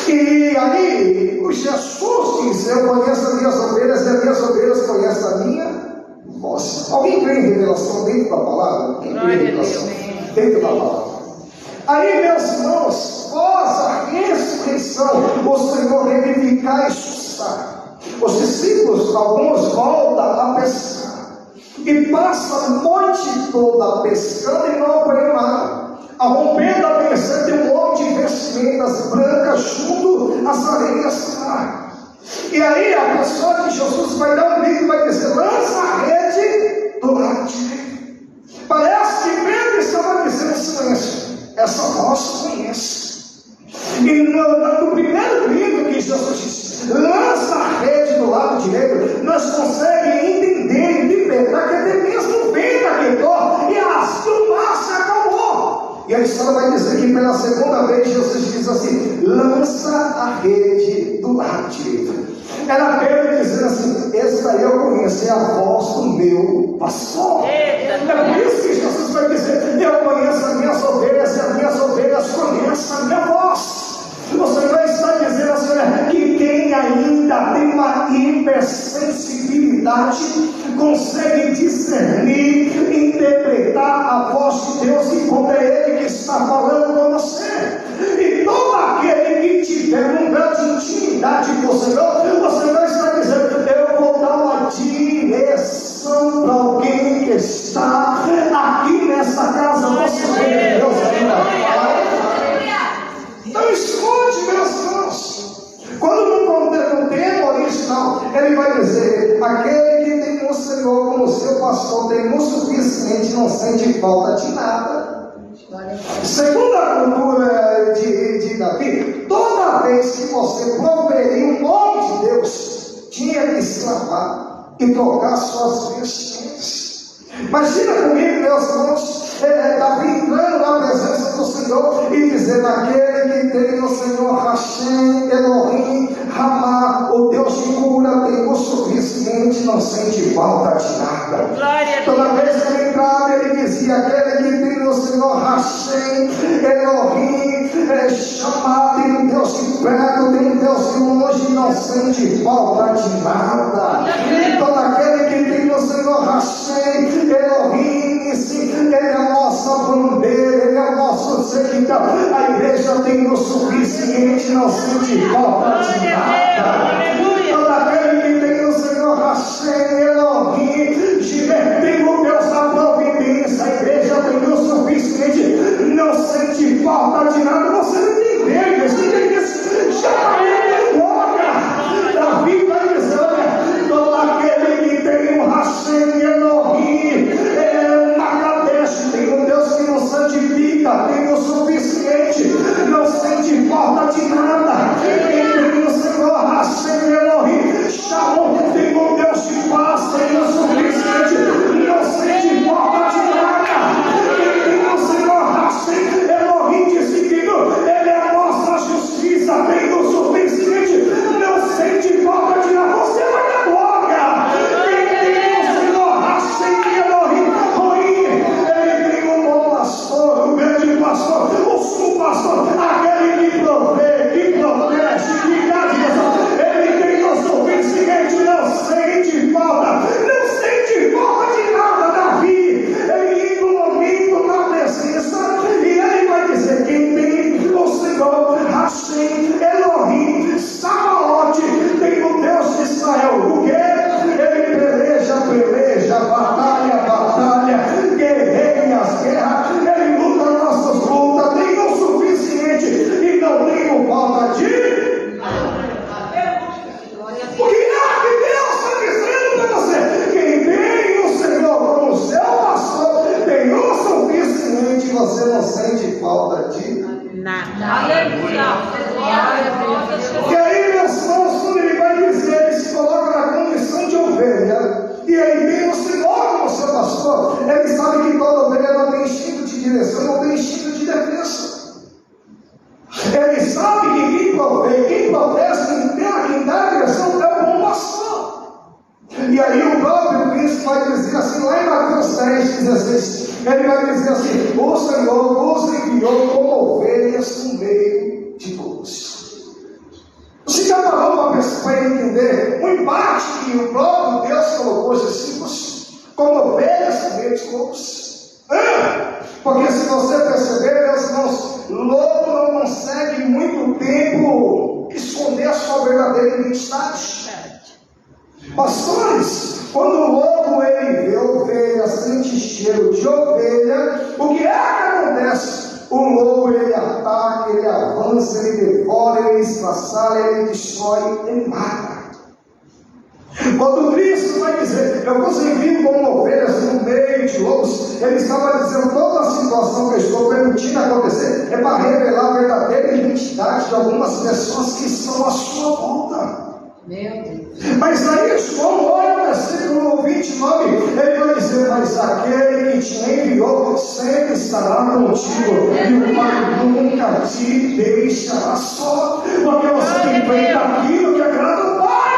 E aí, o Jesus diz, eu conheço as minhas ovelhas e as minhas ovelhas conhecem a minha voz. Alguém crê em revelação dentro da palavra? Quem crê em revelação dentro da palavra? Aí, meus irmãos, após a ressurreição, o Senhor revivificar e suscitar. Os discípulos, alguns voltam a pescar e passam a noite toda pescando e não apanham nada. A rompendo a amanhecer, tem um homem de vestimentas brancas junto às areias do mar. E aí a pessoa que Jesus vai dar um grito e vai dizer, lança a rede do lado direito. Parece que Pedro estava dizendo em silêncio, essa voz eu conheço. E no primeiro grito que Jesus disse, lança a rede do lado direito, nós conseguimos entender e libertar que até mesmo o vento aquietou e a fumaça se acalmou. E a história vai dizer que pela segunda vez Jesus diz assim, lança a rede do lado direito. Era Pedro dizendo assim, esse aí eu conheço, é a voz do meu pastor. É por isso que Jesus vai dizer, eu conheço as minhas ovelhas e as minhas ovelhas conhecem a minha voz. O Senhor está dizendo assim, olha, que quem ainda tem uma hipersensibilidade consegue discernir, interpretar a voz de Deus enquanto é Ele que está falando com você. E todo aquele que tiver um grau de intimidade com o Senhor está dizendo, eu vou dar uma direção para alguém que está aqui nessa casa. Você é Deus. esconde, meus irmãos. Quando no tempo original, ele vai dizer: aquele que tem o Senhor como seu pastor tem o suficiente, não sente falta de nada. Segundo a cultura de Davi, toda vez que você proferir o nome de Deus, tinha que se lavar e trocar suas vestimentas. Imagina comigo, meus irmãos, Davi entrando na presença do Senhor e dizendo: aquele que tem no Senhor Hashem, Elohim, Ramá, o Deus de cura, tem o suficiente, não sente falta de nada. Toda vez que ele entrava, ele dizia: aquele que tem no Senhor Hashem, Elohim, Chamá, tem um Deus de perto, tem um Deus de longe, não sente falta de nada. Todo aquele que tem no Senhor Hashem, Elohim, sim, ele é a nossa bandeira, ele é o nosso seguidor. A igreja tem o suficiente, não sente falta de nada. Todo aquele que tem o Senhor Hashem, Elohim, tem o Deus da providência. A igreja tem o suficiente, não sente falta de nada. Você não entendeu, você tem isso. Já é glória. Davi vai dizer: olha, todo aquele que tem o Hashem, Elohim, tem um Deus que nos santifica, tem o suficiente, não sente falta de nada. Quem tem o Senhor Hashem, Elohim, Shalom, tem um Deus de paz, tem o suficiente, não sente falta de nada. Quem tem o Senhor Hashem, Elohim, discípulo, ele é a nossa justiça, tem o suficiente, não sente falta de nada. Você vai dar glória. Quem tem o Senhor Hashem, Elohim, o grande pastor, o sumo pastor, aquele que provê, que protege, que guarda, ele tem o suficiente, não sente falta de nada. Davi, ele indo na presença, e ele vai dizer: quem tem o Senhor Hashem, Elohim, Sabaote, tem o Deus de Israel. O que? Ele peleja, batalha, guerreia as guerras, ele luta nossas lutas, tem o suficiente e não tem falta de. O que é que Deus está dizendo para você? Quem tem o Senhor como seu pastor tem o suficiente, você não sente falta de nada. Aleluia. E aí, meus irmãos, quando ele vai dizer, ele se coloca na condição de ovelha, e ele tem o Senhor como seu pastor, ele sabe que toda ovelha não tem instinto de direção, não tem instinto de defesa. Ele sabe que quem protege, quem dá a direção é o bom pastor. E aí o próprio Cristo vai dizer assim, lá em Mateus 10:16, ele vai dizer assim: o Senhor vos enviou como ovelhas no meio de lobos. Você já parou para entender o embate que o próprio Deus colocou os discípulos como ovelhas no meio de lobos? Porque se você perceber, meus irmãos, lobo não consegue muito tempo esconder a sua verdadeira identidade. Pastores, quando o lobo ele vê ovelha, sente cheiro de ovelha, o que é que acontece? O lobo ele ataca, ele avança, ele devora, ele estraçalha, ele destrói, ele mata. Quando Cristo vai dizer: eu vos envio como ovelhas no meio de lobos, ele estava dizendo: toda a situação que eu estou permitindo acontecer é para revelar a verdadeira identidade de algumas pessoas que estão à sua volta. Meu Deus. Mas aí João olha no versículo 29, ele vai dizer: mas aquele que te enviou sempre estará contigo, e o Pai nunca te deixará só, porque você tem feito aquilo que agrada o Pai.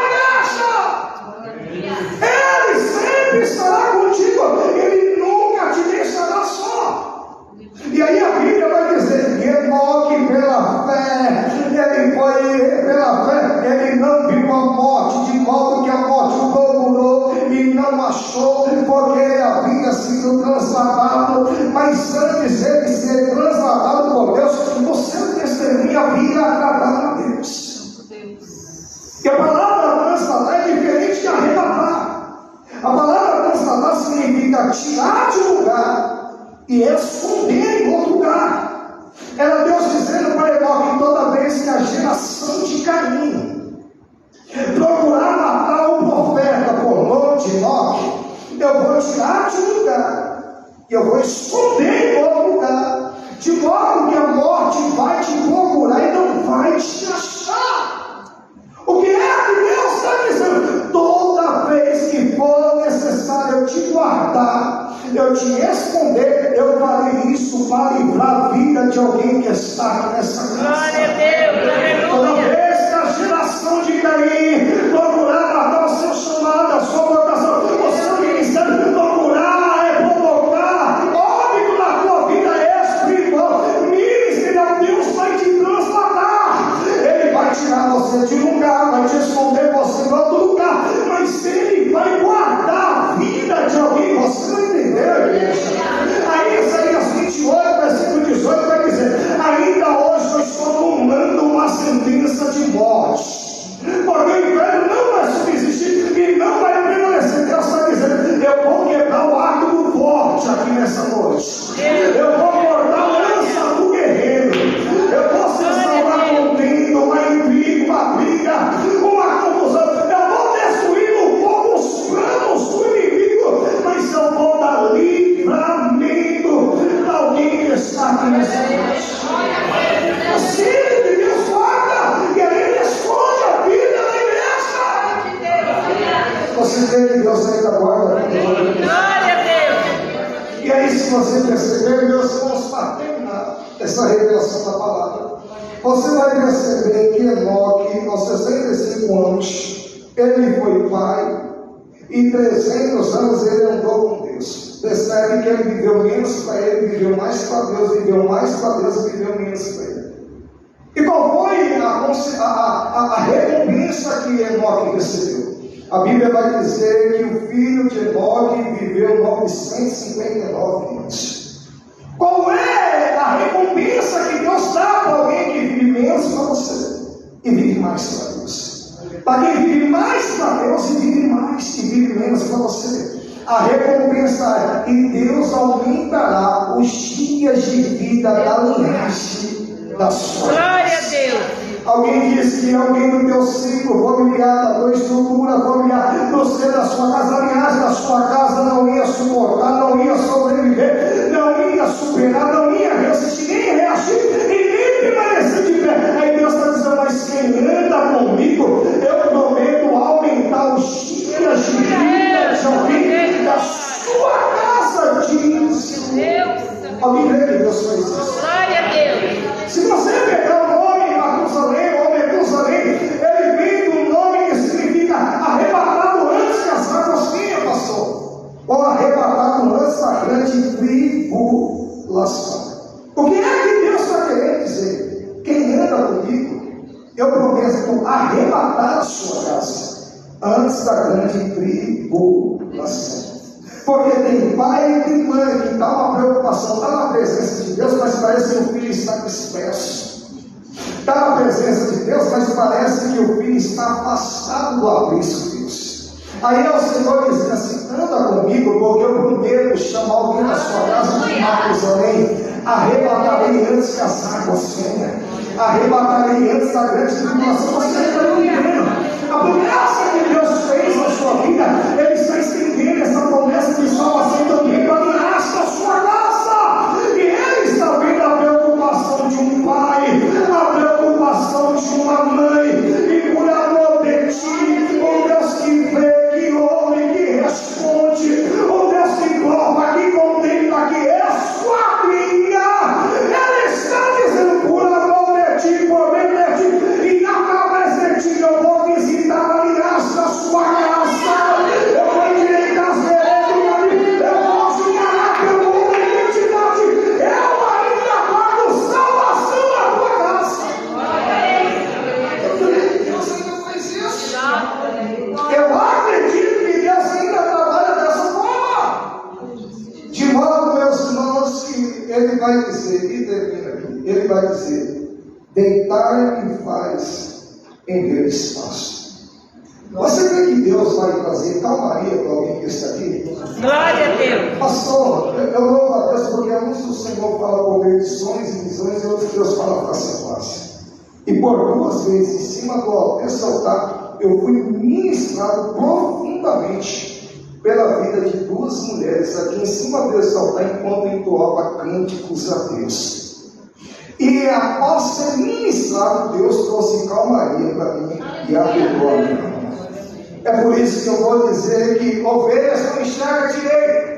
Ele sempre estará contigo, ele nunca te deixará só. E aí a Bíblia vai dizer: Enoque pela fé, ele foi pela fé, ele não viu a morte, de modo que a morte o procurou e não achou, porque ele havia sido transladado. Mas antes de ele ser transladado por Deus, o seu testemunho havia agradado a Deus. E a palavra transladar é diferente de arrebatar. A palavra transladar significa tirar de um lugar e esconder em outro lugar. Era Deus dizendo para Enoque, toda vez que a geração de Caim procurar matar o profeta por nome de Enoque, eu vou tirar de um lugar, e eu vou esconder em outro lugar, de modo que a morte vai te procurar e não vai te achar. O que é que Deus está dizendo? Toda vez que for necessário eu te guardar, eu te esconder, eu farei isso para livrar a vida de alguém que está aqui nessa casa. Glória a Deus, aleluia. Toda vez que a geração de Caim procurar matar o seu chamado, a sua vocação, o seu ministério, procurar provocar óbito na tua vida espiritual, ministerial, Deus vai te transformar. Ele vai tirar você de um lugar, vai te esconder você em outro lugar, mas Ele vai guardar a vida de alguém. Você não entendeu, igreja? Aí Isaías 28, versículo 18 vai dizer: ainda hoje eu estou tomando uma sentença de morte, porque o inferno não vai subsistir e não vai permanecer. Deus está dizendo: eu vou quebrar o arco do forte aqui nessa noite, eu vou cortar a lança do guerreiro, eu vou cessar uma contenda, uma intriga, uma briga, uma confusão, eu vou destruir no fogo os planos do inimigo, mas eu vou dar livramento para alguém que está aqui nessa noite. O Filho de Deus guarda, e aí Ele esconde a vida da igreja. Você crê que Deus ainda guarda? Glória a Deus. E aí, se você perceber, meus irmãos, para terminar essa revelação da palavra, você vai perceber que Enoque, aos 65 anos, ele foi pai, e 300 anos ele andou com Deus. Percebe que ele viveu menos para ele, viveu mais para Deus, viveu mais para Deus, viveu menos para ele. E qual foi a recompensa que Enoque recebeu? A Bíblia vai dizer que o filho de Enoque viveu 959 anos. Qual é a recompensa que Deus dá para alguém que vive menos para você e vive mais para Deus? Para quem vive mais para Deus e vive mais e vive menos para você, a recompensa é: e Deus aumentará os dias de vida da linhagem da sua casa. Glória a Deus. Alguém diz que alguém do teu ciclo familiar, da tua estrutura familiar, do ser da sua casa, a linhagem da sua casa não ia suportar, não ia sobreviver, não ia superar, não ia resistir, nem reagir e nem permanecer de pé. Aí Deus está dizendo: mas quem anda comigo, eu prometo aumentar os dias de vida de alguém da sua casa, diz Deus. Alguém crê que Deus fez isso? Glória a Deus. Se você pegar o nome Matusalém ou Metusalém, ele vem do nome que significa arrebatado antes que as águas venham, pastor, ou arrebatado antes da grande tribulação. O que é que Deus está querendo dizer? Quem anda comigo, eu prometo arrebatar a sua casa antes da grande tribulação. Porque tem pai e tem mãe que dá uma preocupação, está na presença de Deus, mas parece que o filho está disperso. Está na presença de Deus, mas parece que o filho está afastado do aprisco de Deus. Aí é o Senhor dizendo assim: anda comigo, porque eu prometo chamar alguém da sua casa de Matusalém, arrebatarei antes que as águas venham, arrebatarei antes da grande tribulação. Você está entendendo? A promessa que Deus fez na sua vida, Ele está estendendo essa promessa de salvação também para a linhagem da sua casa. E Ele está vendo a preocupação de um pai, a preocupação de uma mãe, e por amor de ti, o Deus que vê, que ouve, que responde, o Deus que prova, que contempla, que é sua filha, Ele está dizendo: por amor de ti, por meio de ti, e através de ti eu vou visitar a linhagem da sua casa, eu vou endireitar as veredas, eu vou ajudar pelo mundo da identidade, eu ainda guardo salvação na tua casa. Eu acredito que Deus ainda faz isso. Eu acredito que Deus ainda trabalha dessa forma. De modo, meus irmãos, que Ele vai dizer, e termina aqui, Ele vai dizer: deitar e faz em meu espaço. Você crê que Deus vai trazer calmaria para alguém que está aqui? Glória a Deus. Pastor, eu louvo a Deus porque a luz do Senhor fala comigo desenvolver visões e visões, e outros Deus fala face a face. E por 2 vezes, em cima do altar, esse altar, eu fui ministrado profundamente pela vida de 2 mulheres aqui em cima desse altar, enquanto entoava cânticos a Deus. E após ser ministrado, Deus trouxe calmaria para mim e abençoou a minha alma. É por isso que eu vou dizer que ovelhas não enxergam direito.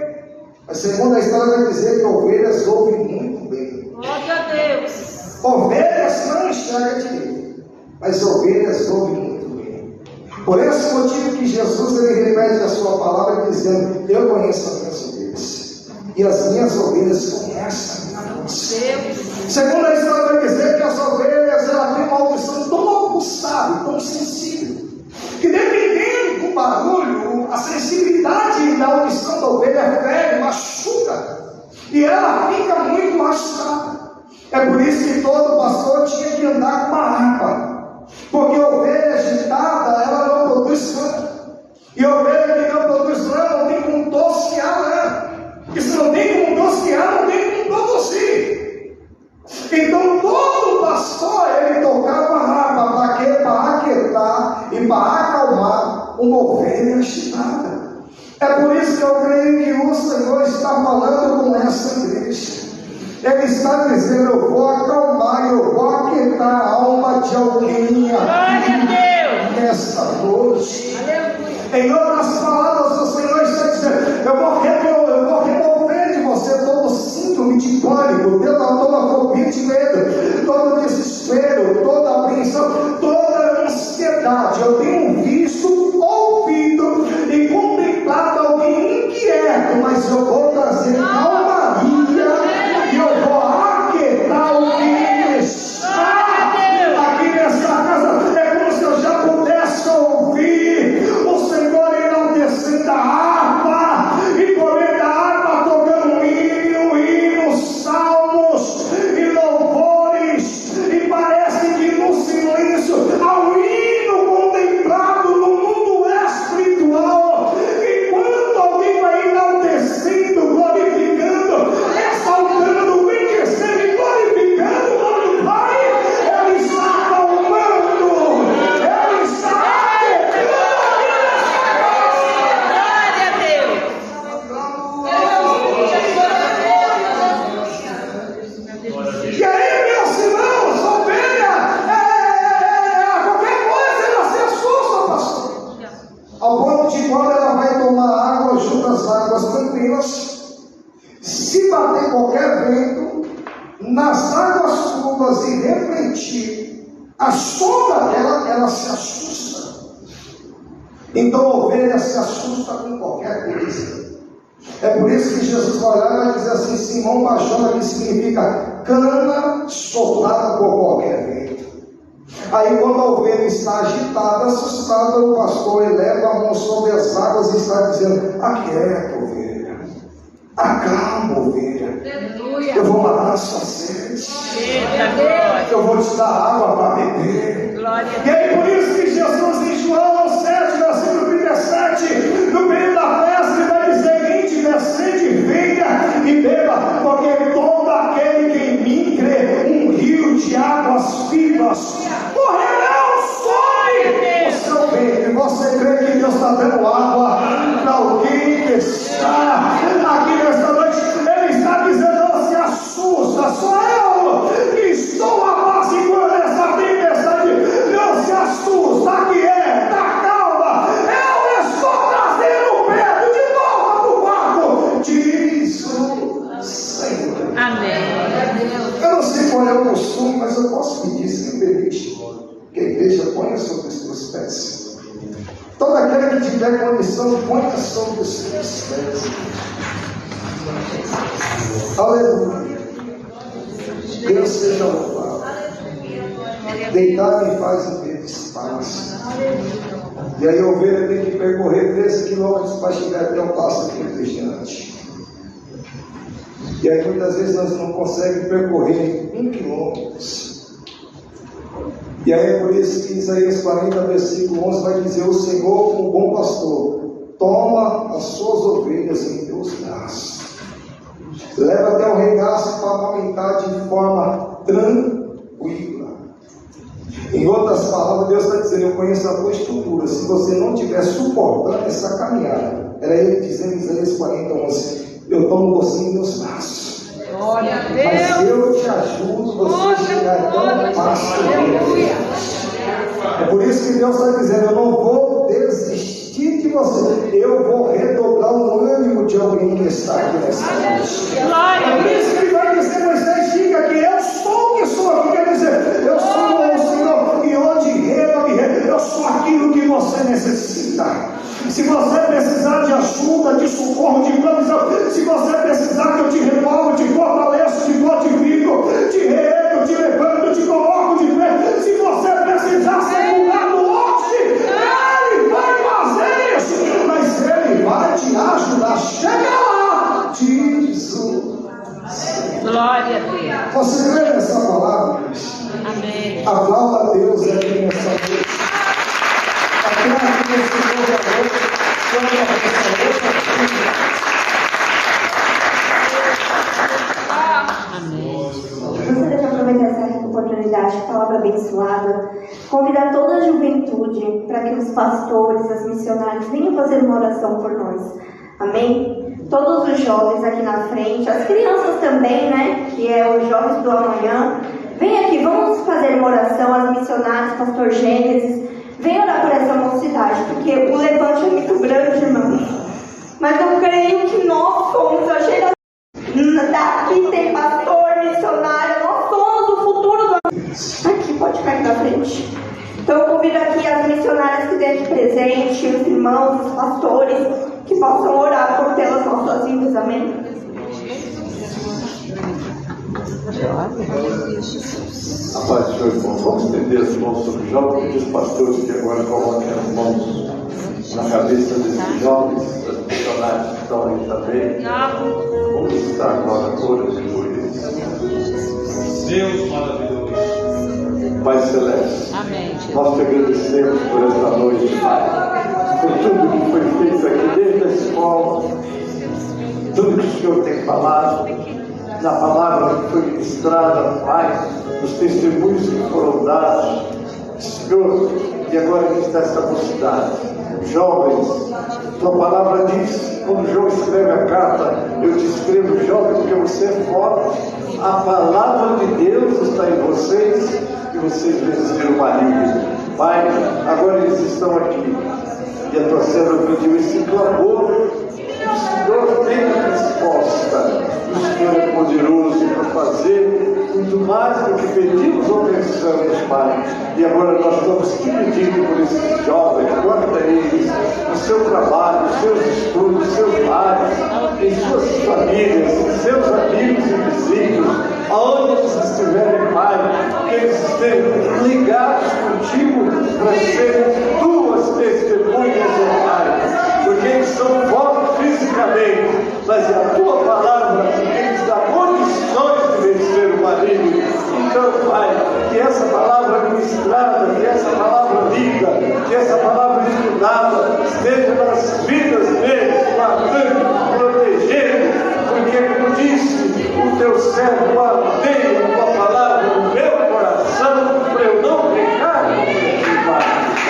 A segunda história vai dizer que ovelhas ouvem muito bem. Glória a Deus. Ovelhas não enxergam direito, mas ovelhas ouvem muito bem. Por esse motivo que Jesus ele repete a sua palavra dizendo: eu conheço as minhas ovelhas, e as minhas ovelhas conhecem a minha voz. Segunda a história vai dizer que as ovelhas ela tem uma audição tão aguçada, tão sensível, que dependendo do barulho, a sensibilidade da audição da ovelha fere, machuca, e ela fica muito machucada. É por isso que todo pastor tinha que andar com uma harpa, porque a ovelha agitada, ela não produz lã, e a ovelha que não produz lã não tem como tosquear lã, e se não tem como tosquear, não tem como produzir. Então todo pastor ele tocava a harpa para aquietar e para acalmar uma ovelha agitada. É por isso que eu creio que o Senhor está falando com essa igreja. Ele está dizendo: eu vou acalmar, eu vou aquietar a alma de alguém aqui nesta noite. Em outras palavras, o Senhor está dizendo: eu vou remover de você todo síndrome de pânico, toda fobia de medo, todo desespero, toda apreensão, toda ansiedade. Eu tenho visto, ouvido e contemplado alguém inquieto, mas eu vou trazer calmaria. E eu vou aquietar o que está aqui nessa casa. É como se eu já pudesse ouvir o Senhor enaltecendo a harpa, e por meio da harpa tocando hinos, salmos e louvores. E parece que no silêncio há um hino contemplado no mundo espiritual. E quando alguém vai enaltecendo, glorificando, exaltando, conhecendo e glorificando o nome do Pai, ele está acalmando, ele está Glória a Deus. E aí, meus irmãos, ovelha, qualquer coisa ela se assusta, pastor. Ao ponto de quando ela vai tomar água junto às águas tranquilas, se bater qualquer vento nas águas turvas e refletir a sombra dela, ela se assusta. Então a ovelha se assusta com qualquer coisa. É por isso que Jesus vai olhar e vai dizer assim: Simão Bajona, que significa cana soprada por qualquer vento. Aí quando a ovelha está agitada, assustada, o pastor eleva a mão sobre as águas e está dizendo: aquieta, ovelha, acalma, ovelha, eu vou matar a sua sede, eu vou te dar água para beber. E aí por isso que Jesus em João 7, versículo 37, no meio da festa, ele vai dizer: quem tiver sede, venha e beba, porque todo aquele que em mim crê, um rio de águas vivas correrão sobre o seu peito. E você crê que Deus está dando água para alguém que está aqui nesta noite? Ele está dizendo: não se assusta, sou eu que estou apaciguando essa tempestade. Não se assusta, aquieta, calma, eu estou trazendo Pedro de volta para o barco, diz o Senhor. Amém. Eu não sei qual é o costume, mas eu posso pedir, se me permite, que a igreja ponha sobre os teus pés. Todo aquele que tiver condição, ponha sobre os teus pés. Aleluia. Deus seja louvado. Deitado em paz e ter espaço. E aí a ovelha tem que percorrer 13 quilômetros para chegar até o pasto refrigerante. E aí muitas vezes nós não conseguimos percorrer 1 quilômetro. E aí é por isso que Isaías 40, versículo 11 vai dizer: o Senhor, como bom pastor, toma as suas ovelhas em teus braços. Leva até o regaço para amamentar de forma tranquila. Em outras palavras, Deus está dizendo: eu conheço a tua estrutura. Se você não estiver suportando essa caminhada, era Ele dizendo em Isaías 40:11: eu tomo você em meus braços. Glória a Deus. Mas eu te ajudo, você chegar tão fácil. É por isso que Deus está dizendo: eu não vou desistir de você. Eu vou redobrar o ânimo de alguém que está aqui nessa noite. É por isso que ele vai dizer: Moisés, diga que eu sou que sou aqui. Quer dizer, eu sou o Senhor, e onde rei, eu sou aquilo que você necessita. Se você precisar de ajuda, de socorro, de provisão, se você precisar que eu te revolvo, te fortaleço, te fortifico, te reergo, te levanto, te coloco de pé, se você precisar ser curado hoje, Ele vai fazer isso, mas Ele vai te ajudar. Chega lá, diz o Senhor. Glória a Deus. Você crê nessa palavra? Amém. Aplauda a Deus aqui nessa noite. Aplauda aqui nesse novo amor. Gostaria de aproveitar essa oportunidade, palavra abençoada, convidar toda a juventude para que os pastores, as missionárias venham fazer uma oração por nós. Amém? Todos os jovens aqui na frente, as crianças também, né? Que é os jovens do amanhã. Vem aqui, vamos fazer uma oração, as missionárias, pastor Gênesis. Vem orar por essa mocidade, porque o levante é muito grande, irmão. Mas eu creio que nós somos a geração. Daqui tem pastor, missionário, nós somos o futuro do... Aqui, pode cair na frente. Então eu convido aqui as missionárias que estão aqui presentes, os irmãos, os pastores, que possam orar pelas nossas vidas, amém? A paz do Senhor, irmãos. Vamos estender as mãos sobre os jovens, pedir os pastores que agora coloquem as mãos na cabeça desses jovens, das missionárias que estão aí também. Vamos estar agora orando por eles. Deus maravilhoso. Pai Celeste, Amém. nós te agradecemos por esta noite, Pai, por tudo que foi feito aqui desde a escola, tudo que o Senhor tem falado, na palavra que foi ministrada, Pai, nos testemunhos que foram dados, Senhor, e agora que está essa mocidade, jovens, tua palavra diz, quando João escreve a carta, eu te escrevo jovem porque você é forte, a palavra de Deus está em vocês, e vocês venceram o maligno. Pai, agora eles estão aqui, e a tua serva pediu esse clamor, o Senhor tem a resposta, o Senhor é poderoso para fazer muito mais do que pedimos ou pensamos, Pai. E agora nós estamos te pedindo por esses jovens, guarda eles, no seu trabalho, nos seus estudos, nos seus lares, em suas famílias, em seus amigos e vizinhos, aonde eles estiverem, Pai, que eles estejam ligados contigo para serem tuas testemunhas, ó Pai, porque eles são fortes fisicamente, mas é a tua palavra que lhes dá condições de vencer o maligno. Então, Pai, que essa palavra ministrada, que essa palavra lida, que essa palavra estudada esteja nas vidas deles, guardando, protegendo, porque, como disse o teu servo, guardei a tua palavra no meu coração, para eu não pecar contra ti, Pai.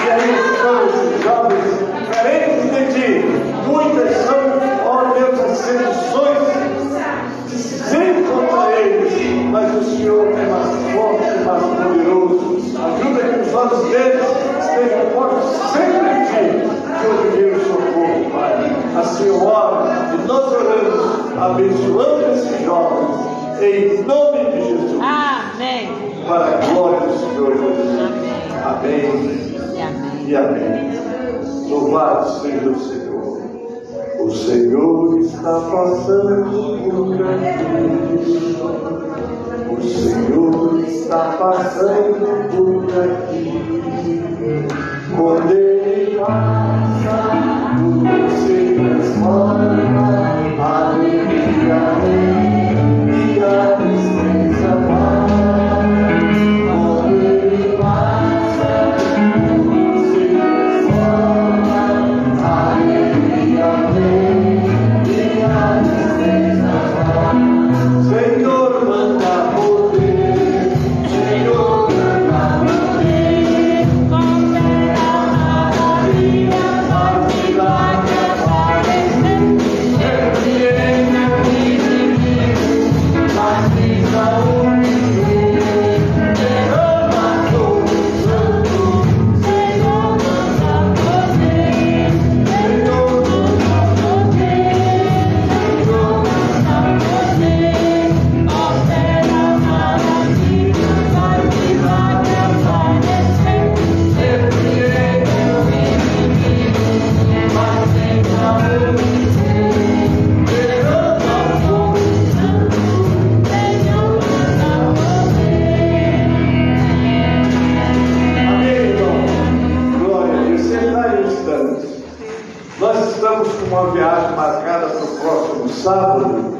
E aí estão esses jovens carentes de ti, muitas são, ó Deus, as seduções sempre contra eles, mas o Senhor é mais forte, mais poderoso. Ajuda que os olhos deles estejam fortes sempre em ti, que eu lhe o socorro, Pai. Assim eu oro e nós oramos, abençoando esses jovens, em nome de Jesus. Amém. Para a glória do Senhor Jesus. Amém. E amém. Louvado seja o Senhor. O Senhor está passando por aqui. O Senhor está passando por aqui. Quando Ele passa, tudo se transforma. Alegria vem e a tristeza vai. Quando Ele passa, tudo se transforma. Alegria vem e a tristeza vai. sábado,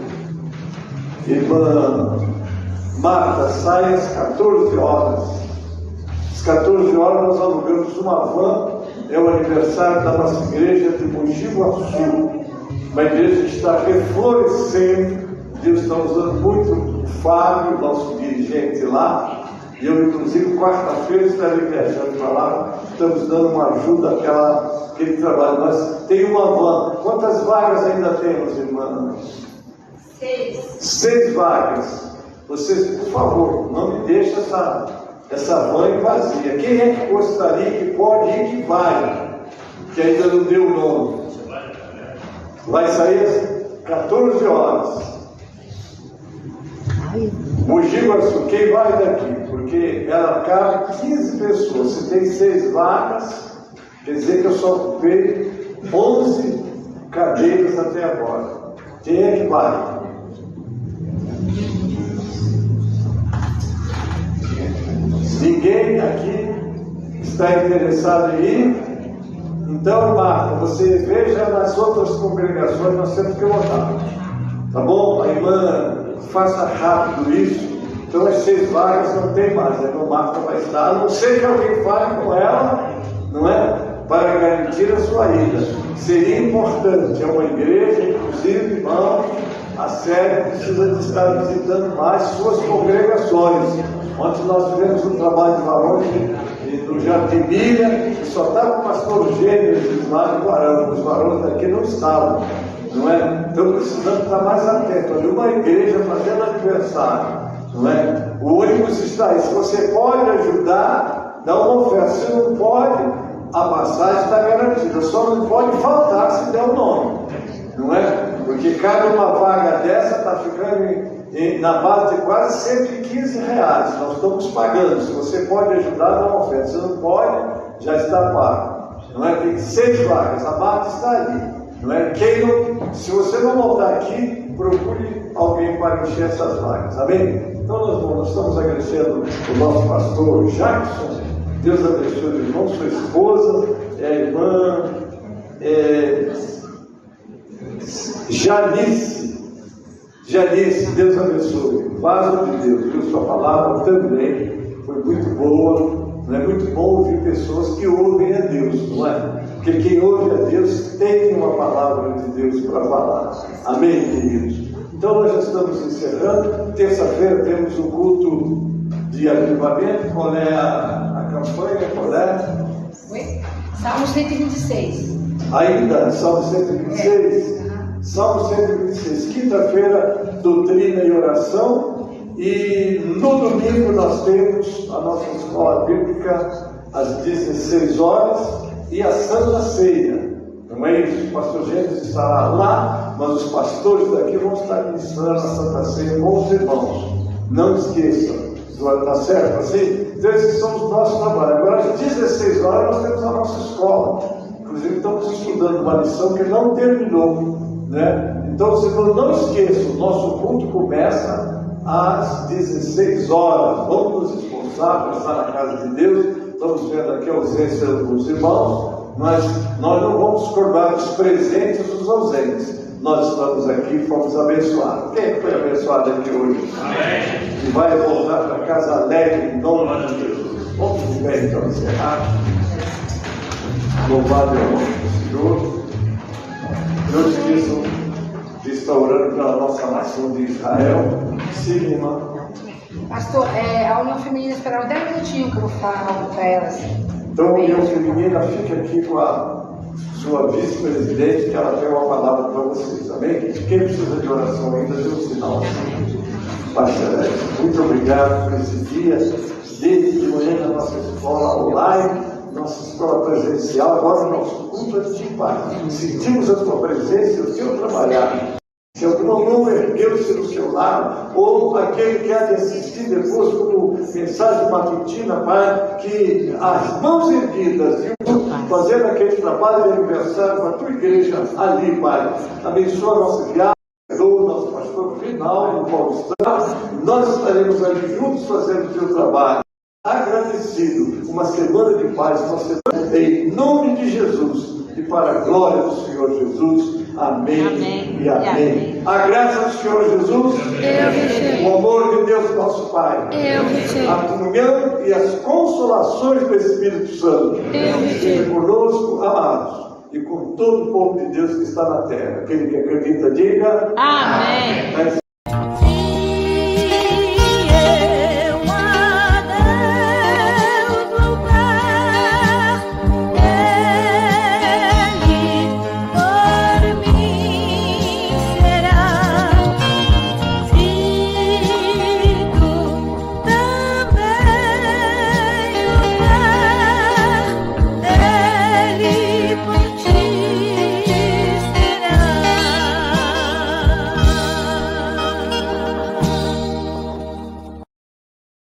irmã Marta sai às 14 horas. Às 14 horas nós alugamos uma van, é o aniversário da nossa igreja de Mogi Guaçu, uma igreja que está reflorescendo. Deus está usando muito o Fábio, nosso dirigente lá, e eu, inclusive, quarta-feira estarei viajando para lá, estamos dando uma ajuda àquele trabalho. Mas tem uma van. Quantas vagas ainda temos, irmã? 6 vagas. Vocês, por favor, não me deixem essa van vazia. Quem é que gostaria, que pode ir, que vai? Que ainda não deu o nome. Vai sair às 14 horas. Mogi Guaçu, quem vai daqui? Porque ela cabe 15 pessoas. Se tem 6 vagas, quer dizer que eu só ocupei 11 cadeiras até agora. Quem é que vai? Ninguém aqui está interessado em ir? Então, Marta, você veja nas outras congregações, nós temos que votar. Tá bom? A irmã faça rápido isso. Então as 6 vagas não tem mais. A irmã Marta vai estar, a não ser que alguém fale com ela, não é? Para garantir a sua ida. Seria importante, é uma igreja, inclusive, irmão, a sede precisa de estar visitando mais suas congregações. Ontem nós tivemos um trabalho de varões no Jardim Milha, que só estava o pastor Gênesis lá no Guarão, os varões daqui não estavam, não é? Então precisamos estar mais atentos. Olha, uma igreja fazendo aniversário, não é? O ônibus está aí. Se você pode ajudar, dá uma oferta. Se não pode, a passagem está garantida. Só não pode faltar se der o nome, não é? Porque cada uma vaga dessa está ficando na base de quase R$115. Nós estamos pagando. Se você pode ajudar, dá uma oferta. Se não pode, já está pago. Não é? Tem 6 vagas. A Marta está ali. Não é? Se você não voltar aqui, procure alguém para encher essas vagas. Amém? Então nós estamos agradecendo o nosso pastor Jackson. Deus abençoe o irmão, sua esposa, a irmã Janice, Deus abençoe. Vaso de Deus, viu? Sua palavra também foi muito boa. Não é muito bom ouvir pessoas que ouvem a Deus, não é? Porque quem ouve a Deus tem uma palavra de Deus para falar. Amém, queridos? Então nós já estamos encerrando. Terça-feira temos o culto de avivamento. Qual é a campanha? Qual é? Oi? Salmo 126. Ainda, Salmo 126? Salmo 126. Quinta-feira, doutrina e oração. E no domingo nós temos a nossa escola bíblica às 16 horas e a Santa Ceia. Não é isso? O pastor Gênesis estará lá, mas os pastores daqui vão estar ministrando a Santa Ceia com os irmãos. Não esqueçam, está certo assim? Então esses são os nossos trabalhos. Agora às 16 horas nós temos a nossa escola. Inclusive estamos estudando uma lição que não terminou, né? Então os irmãos não esqueçam, o nosso culto começa às 16 horas. Vamos nos esforçar para estar na casa de Deus. Estamos vendo aqui a ausência dos irmãos, mas nós não vamos discordar dos presentes dos ausentes. Nós estamos aqui e fomos abençoados. Quem é que foi abençoado aqui hoje? Amém. E vai voltar para casa alegre em nome de Jesus. Vamos de pé então encerrar. Louvado é o nome do Senhor. Não esqueçam de estar orando pela nossa nação de Israel. Siga, irmã. Pastor, a União Feminina esperava 10 minutinhos que eu vou falar algo para elas. Então a União Feminina fica aqui com a sua vice-presidente, que ela tem uma palavra para vocês. Amém? Quem precisa de oração ainda, dê um sinal. Pastor, muito obrigado por esse dia. Desde de manhã na nossa escola online, nossa escola presencial, agora o nosso culto é de paz. Sentimos a tua presença e o teu trabalhar. Se algum não ergueu-se no seu lado, ou aquele que há de assistir depois como mensagem matutina, Pai, que as mãos erguidas, fazendo aquele trabalho de aniversário para a tua igreja ali, Pai, abençoa a nossa viagem, o nosso pastor final, no Paulistão, nós estaremos ali juntos fazendo o teu trabalho. Agradecido, uma semana de paz, uma semana em nome de Jesus e para a glória do Senhor Jesus. Amém, amém e amém. A graça do Senhor Jesus, o amor de Deus nosso Pai, a comunhão e as consolações do Espírito Santo, seja conosco, amados, e com todo o povo de Deus que está na terra. Aquele que acredita, diga amém.